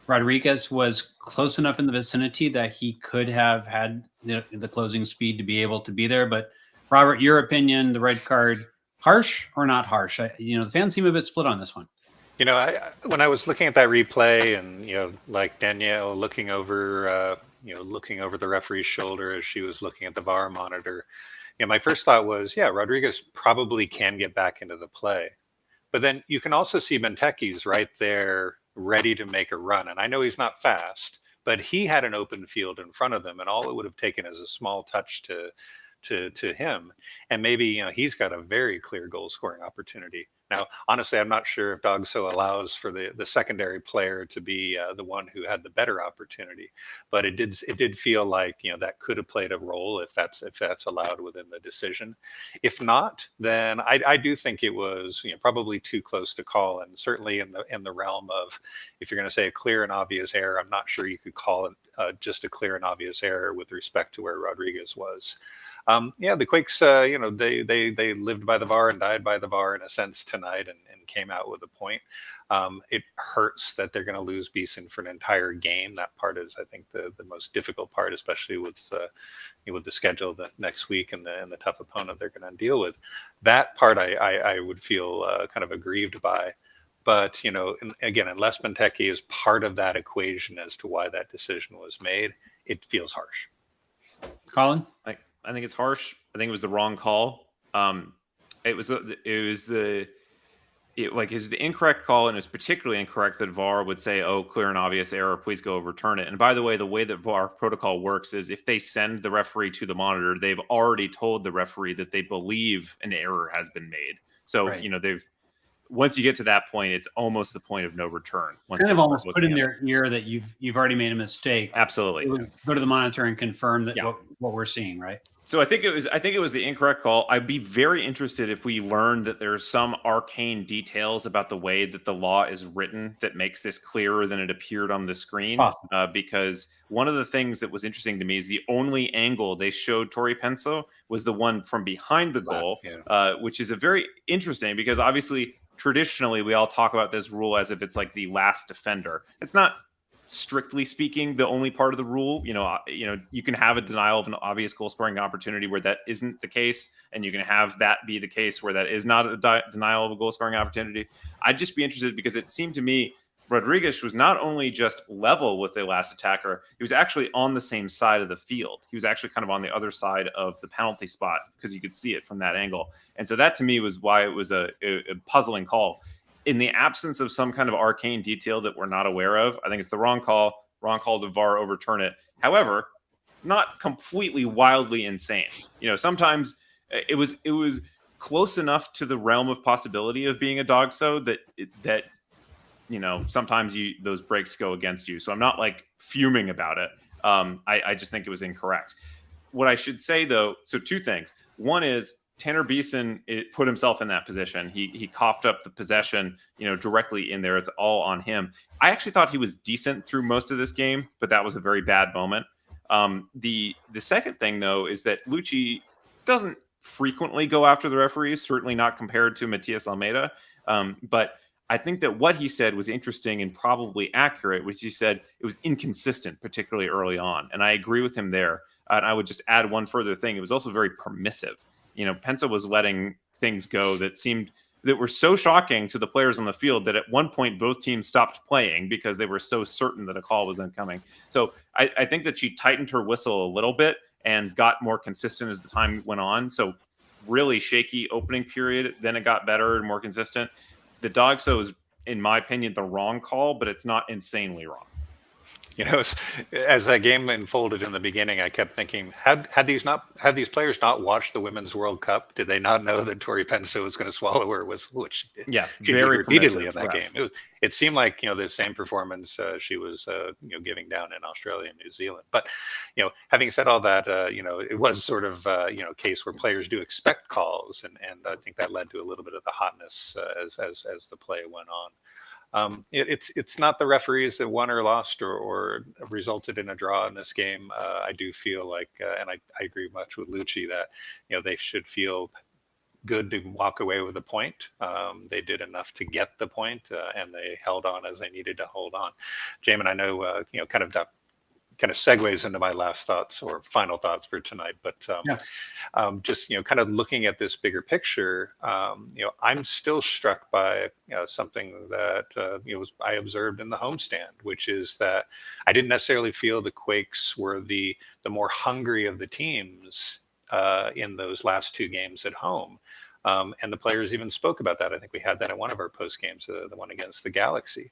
Rodriguez was close enough in the vicinity that he could have had the closing speed to be able to be there. But Robert, your opinion, the red card, harsh or not harsh? The fans seem a bit split on this one. When I was looking at that replay and, like Danielle looking over the referee's shoulder as she was looking at the VAR monitor, my first thought was, Rodriguez probably can get back into the play. But then you can also see Benteke's right there ready to make a run. And I know he's not fast, but he had an open field in front of them, and all it would have taken is a small touch to him, and maybe he's got a very clear goal scoring opportunity. Now, honestly, I'm not sure if Dogso allows for the secondary player to be the one who had the better opportunity, but it did feel like that could have played a role if that's allowed within the decision. If not, then I do think it was probably too close to call, and certainly in the realm of, if you're going to say a clear and obvious error, I'm not sure you could call it just a clear and obvious error with respect to where Rodriguez was. The Quakes, they lived by the VAR and died by the VAR in a sense tonight, and came out with a point. It hurts that they're going to lose Beeson for an entire game. That part is, I think, the most difficult part, especially with the schedule next week and the tough opponent they're going to deal with. That part I would feel kind of aggrieved by. But again, unless Benteke is part of that equation as to why that decision was made, it feels harsh. Colin? I think it's harsh. I think it was the wrong call. It was the incorrect call, and it's particularly incorrect that VAR would say, "Oh, clear and obvious error, please go overturn it." And by the way that VAR protocol works is if they send the referee to the monitor, they've already told the referee that they believe an error has been made. So Right. once you get to that point, it's almost the point of no return. Kind of almost put in their ear that you've already made a mistake. Absolutely. Go to the monitor and confirm that what we're seeing, right? So I think it was the incorrect call. I'd be very interested if we learned that there's some arcane details about the way that the law is written that makes this clearer than it appeared on the screen. Awesome. Because one of the things that was interesting to me is the only angle they showed Torrey Penso was the one from behind the goal, which is a very interesting, because obviously traditionally we all talk about this rule as if it's like the last defender. It's not, strictly speaking, the only part of the rule. You can have a denial of an obvious goal scoring opportunity where that isn't the case, and you can have that be the case where that is not a denial of a goal scoring opportunity. I'd just be interested, because it seemed to me Rodriguez was not only just level with the last attacker, he was actually on the same side of the field. He was actually kind of on the other side of the penalty spot, because you could see it from that angle. And so that to me was why it was a puzzling call. In the absence of some kind of arcane detail that we're not aware of, I think it's the wrong call to VAR overturn it. However, not completely wildly insane. Sometimes it was close enough to the realm of possibility of being a dog that sometimes those breaks go against you. So I'm not like fuming about it. I just think it was incorrect. What I should say though, so two things. One is, Tanner Beeson put himself in that position. He coughed up the possession, directly in there. It's all on him. I actually thought he was decent through most of this game, but that was a very bad moment. The second thing, though, is that Luchi doesn't frequently go after the referees, certainly not compared to Matias Almeida. But I think that what he said was interesting and probably accurate, which he said it was inconsistent, particularly early on. And I agree with him there. And I would just add one further thing. It was also very permissive. Pensa was letting things go that were so shocking to the players on the field that at one point both teams stopped playing because they were so certain that a call was incoming. So I think that she tightened her whistle a little bit and got more consistent as the time went on. So really shaky opening period, then it got better and more consistent. The Dogso is, in my opinion, the wrong call, but it's not insanely wrong. As that game unfolded in the beginning, I kept thinking, had these players not watched the Women's World Cup? Did they not know that Torrey Penso was going to swallow her whistle? Which she did repeatedly in that game. It seemed like the same performance she was giving down in Australia and New Zealand. But having said all that, it was sort of a case where players do expect calls, and I think that led to a little bit of the hotness as the play went on. It's not the referees that won or lost or resulted in a draw in this game. I do feel like, and I agree much with Luchi, that they should feel good to walk away with a point. They did enough to get the point, and they held on as they needed to hold on. Jamon, I know kind of segues into my last thoughts or final thoughts for tonight, but just kind of looking at this bigger picture, I'm still struck by something that I observed in the homestand, which is that I didn't necessarily feel the Quakes were the more hungry of the teams in those last two games at home. And the players even spoke about that. I think we had that in one of our post games, the one against the Galaxy.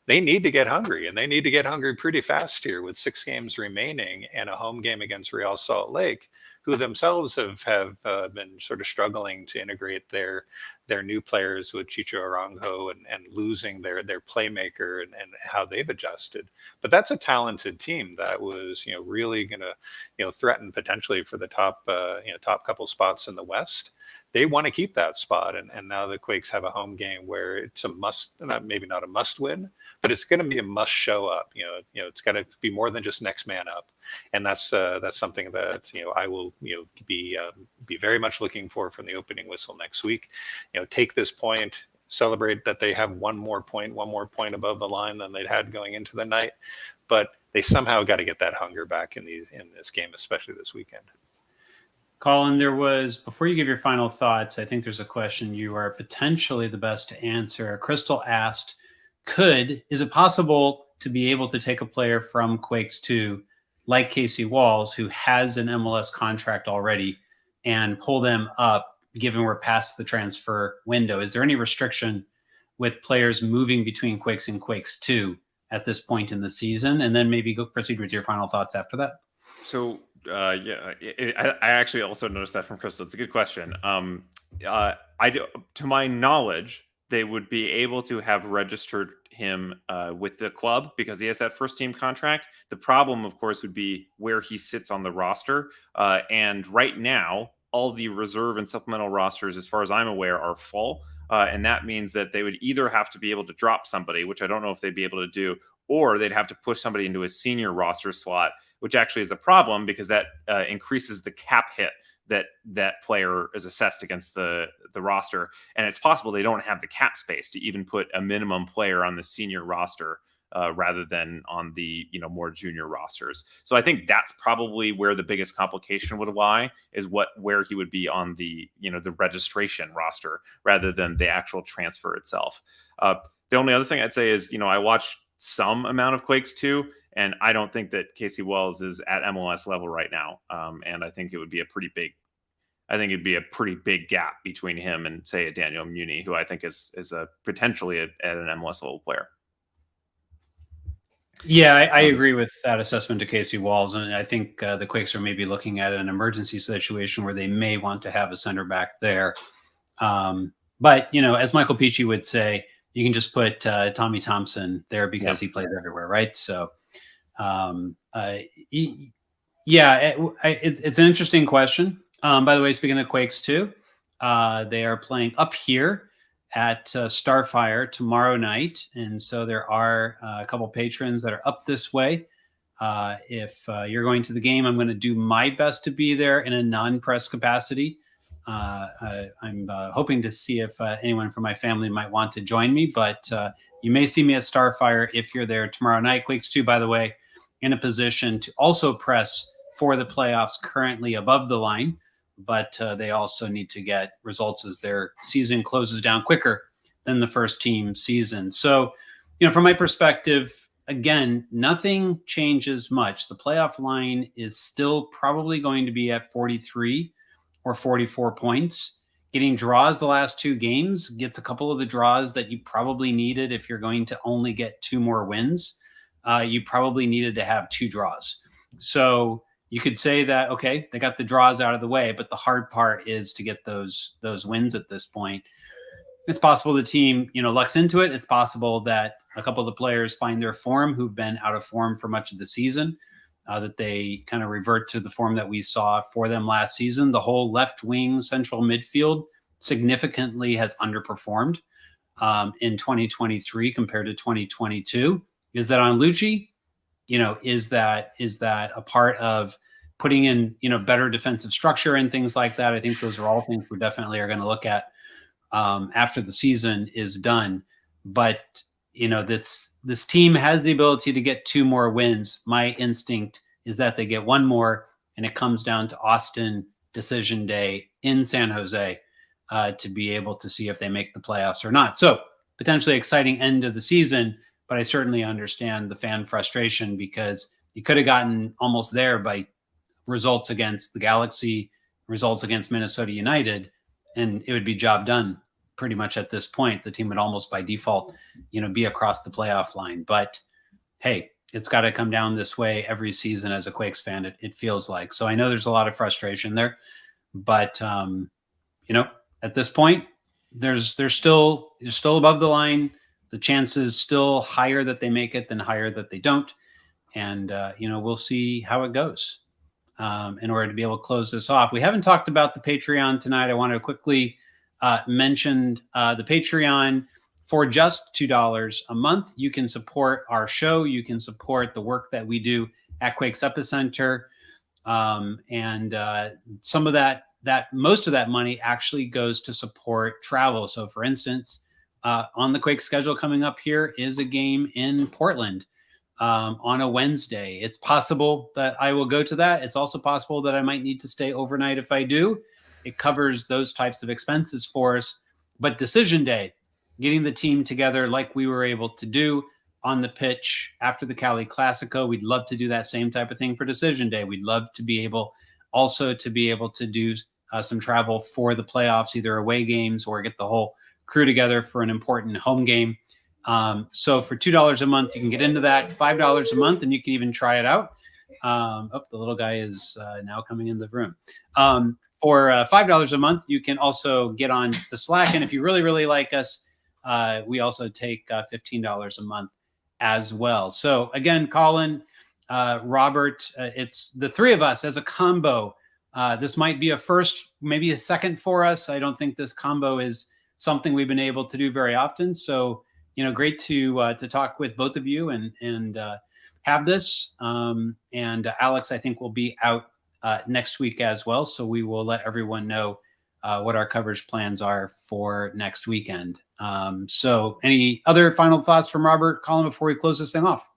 they need to get hungry, and they need to get hungry pretty fast here with 6 games remaining and a home game against Real Salt Lake, who themselves have been sort of struggling to integrate their new players with Chicho Arango and losing their playmaker and how they've adjusted. But that's a talented team that was really going to threaten potentially for the top top couple spots in the West. They want to keep that spot, and now the Quakes have a home game where it's a must, maybe not a must win, but it's going to be a must show up. It's got to be more than just next man up, and that's something that I will be very much looking for from the opening whistle next week. Take this point, celebrate that they have one more point above the line than they'd had going into the night, but they somehow got to get that hunger back in this game, especially this weekend. Colin, before you give your final thoughts, I think there's a question you are potentially the best to answer. Crystal asked, is it possible to be able to take a player from Quakes 2 like Casey Walls, who has an MLS contract already, and pull them up, given we're past the transfer window? Is there any restriction with players moving between Quakes and Quakes 2 at this point in the season? And then maybe proceed with your final thoughts after that. So, I actually also noticed that from Crystal. It's a good question. To my knowledge, they would be able to have registered him with the club because he has that first team contract. The problem, of course, would be where he sits on the roster. And right now, all the reserve and supplemental rosters, as far as I'm aware, are full. And that means that they would either have to be able to drop somebody, which I don't know if they'd be able to do, or they'd have to push somebody into a senior roster slot, which actually is a problem because that increases the cap hit that player is assessed against the roster. And it's possible they don't have the cap space to even put a minimum player on the senior roster rather than on the more junior rosters. So I think that's probably where the biggest complication would lie, is where he would be on the the registration roster rather than the actual transfer itself. The only other thing I'd say is I watched some amount of Quakes 2, and I don't think that Casey Wells is at MLS level right now. And I think it would be it'd be a pretty big gap between him and, say, a Daniel Muni, who I think is potentially at an MLS level player. Yeah, I agree with that assessment to Casey Walls, and I think the Quakes are maybe looking at an emergency situation where they may want to have a center back there. But as Michael Peachy would say, you can just put Tommy Thompson there because he plays everywhere, right? So, it's an interesting question. By the way, speaking of Quakes 2, they are playing up here at Starfire tomorrow night. And so there are a couple patrons that are up this way. If you're going to the game, I'm going to do my best to be there in a non-press capacity. I'm hoping to see if anyone from my family might want to join me, but you may see me at Starfire if you're there tomorrow night. Quakes 2, by the way, in a position to also press for the playoffs, currently above the line, but they also need to get results as their season closes down quicker than the first team season. So, from my perspective, again, nothing changes much. The playoff line is still probably going to be at 43 or 44 points. Getting draws the last 2 games gets a couple of the draws that you probably needed if you're going to only get 2 more wins. You probably needed to have 2 draws. So you could say that, okay, they got the draws out of the way, but the hard part is to get those wins at this point. It's possible the team, lucks into it. It's possible that a couple of the players find their form who've been out of form for much of the season, that they kind of revert to the form that we saw for them last season. The whole left wing central midfield significantly has underperformed in 2023 compared to 2022. Is that on Luchi? Is that a part of putting in, better defensive structure and things like that? I think those are all things we definitely are going to look at after the season is done. But, this team has the ability to get 2 more wins. My instinct is that they get 1 more, and it comes down to Austin decision day in San Jose to be able to see if they make the playoffs or not. So potentially exciting end of the season. But I certainly understand the fan frustration because you could have gotten almost there by results against the Galaxy, results against Minnesota United, and it would be job done pretty much at this point, the team would almost by default, be across the playoff line. But hey, it's got to come down this way every season as a Quakes fan, it feels like. So I know there's a lot of frustration there, but at this point, they're still above the line. The chances still higher that they make it than higher that they don't. And, we'll see how it goes in order to be able to close this off. We haven't talked about the Patreon tonight. I want to quickly mention the Patreon. For just $2 a month, you can support our show. You can support the work that we do at Quakes Epicenter. And some of most of that money actually goes to support travel. So for instance, on the Quakes schedule coming up here is a game in Portland on a Wednesday. It's possible that I will go to that. It's also possible that I might need to stay overnight if I do. It covers those types of expenses for us. But decision day, getting the team together like we were able to do on the pitch after the Cali Classico. We'd love to do that same type of thing for decision day. We'd love to be able to do some travel for the playoffs, either away games or get the whole crew together for an important home game. So for $2 a month, you can get into that. $5 a month, and you can even try it out. The little guy is now coming in the room. For $5 a month, you can also get on the Slack. And if you really, really like us, we also take $15 a month as well. So again, Colin, Robert, it's the three of us as a combo. This might be a first, maybe a second for us. I don't think this combo is something we've been able to do very often. So, great to talk with both of you and have this. And Alex, I think, will be out next week as well. So we will let everyone know what our coverage plans are for next weekend. So any other final thoughts from Robert, Colin, before we close this thing off?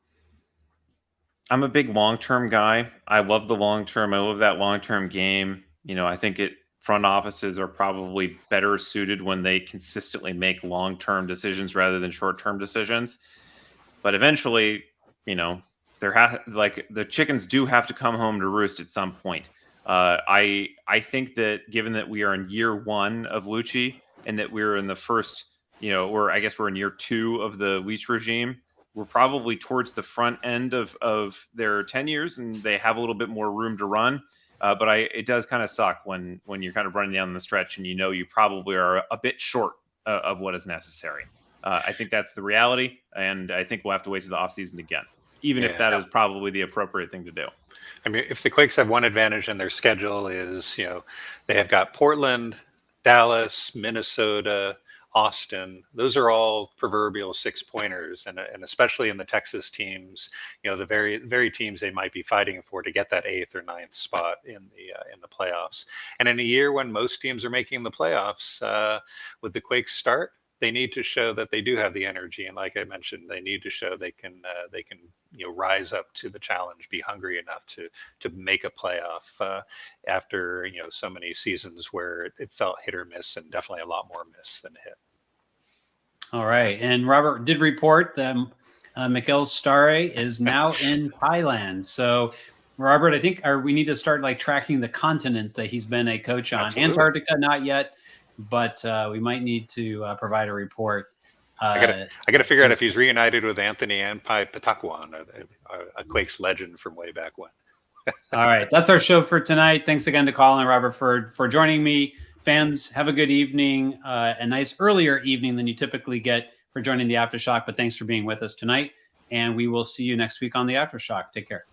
I'm a big long-term guy. I love the long-term. I love that long-term game. I think front offices are probably better suited when they consistently make long-term decisions rather than short-term decisions. But eventually, the chickens do have to come home to roost at some point. I think that given that we are in year one of Luchi and that we're in the first, or I guess we're in year two of the Leach regime, we're probably towards the front end of their tenures, and they have a little bit more room to run. But it does kind of suck when you're kind of running down the stretch and you probably are a bit short of what is necessary. I think that's the reality, and I think we'll have to wait to the offseason again, even if that is probably the appropriate thing to do. I mean, if the Quakes have one advantage in their schedule is, they have got Portland, Dallas, Minnesota, Austin. Those are all proverbial 6-pointers, and especially in the Texas teams, the very teams they might be fighting for to get that 8th or 9th spot in the playoffs. And in a year when most teams are making the playoffs, with the Quakes start, they need to show that they do have the energy, and like I mentioned, they need to show they can rise up to the challenge, be hungry enough to make a playoff after so many seasons where it felt hit or miss, and definitely a lot more miss than hit. All right, and Robert did report that Mikael Stare is now in Thailand. So, Robert, I think we need to start tracking the continents that he's been a coach on. Absolutely. Antarctica, not yet, but we might need to provide a report. I got to figure out if he's reunited with Anthony Anpai Patakuan, a Quakes legend from way back when. All right, that's our show for tonight. Thanks again to Colin and Robert for joining me. Fans, have a good evening, a nice earlier evening than you typically get for joining the Aftershock, but thanks for being with us tonight, and we will see you next week on the Aftershock. Take care.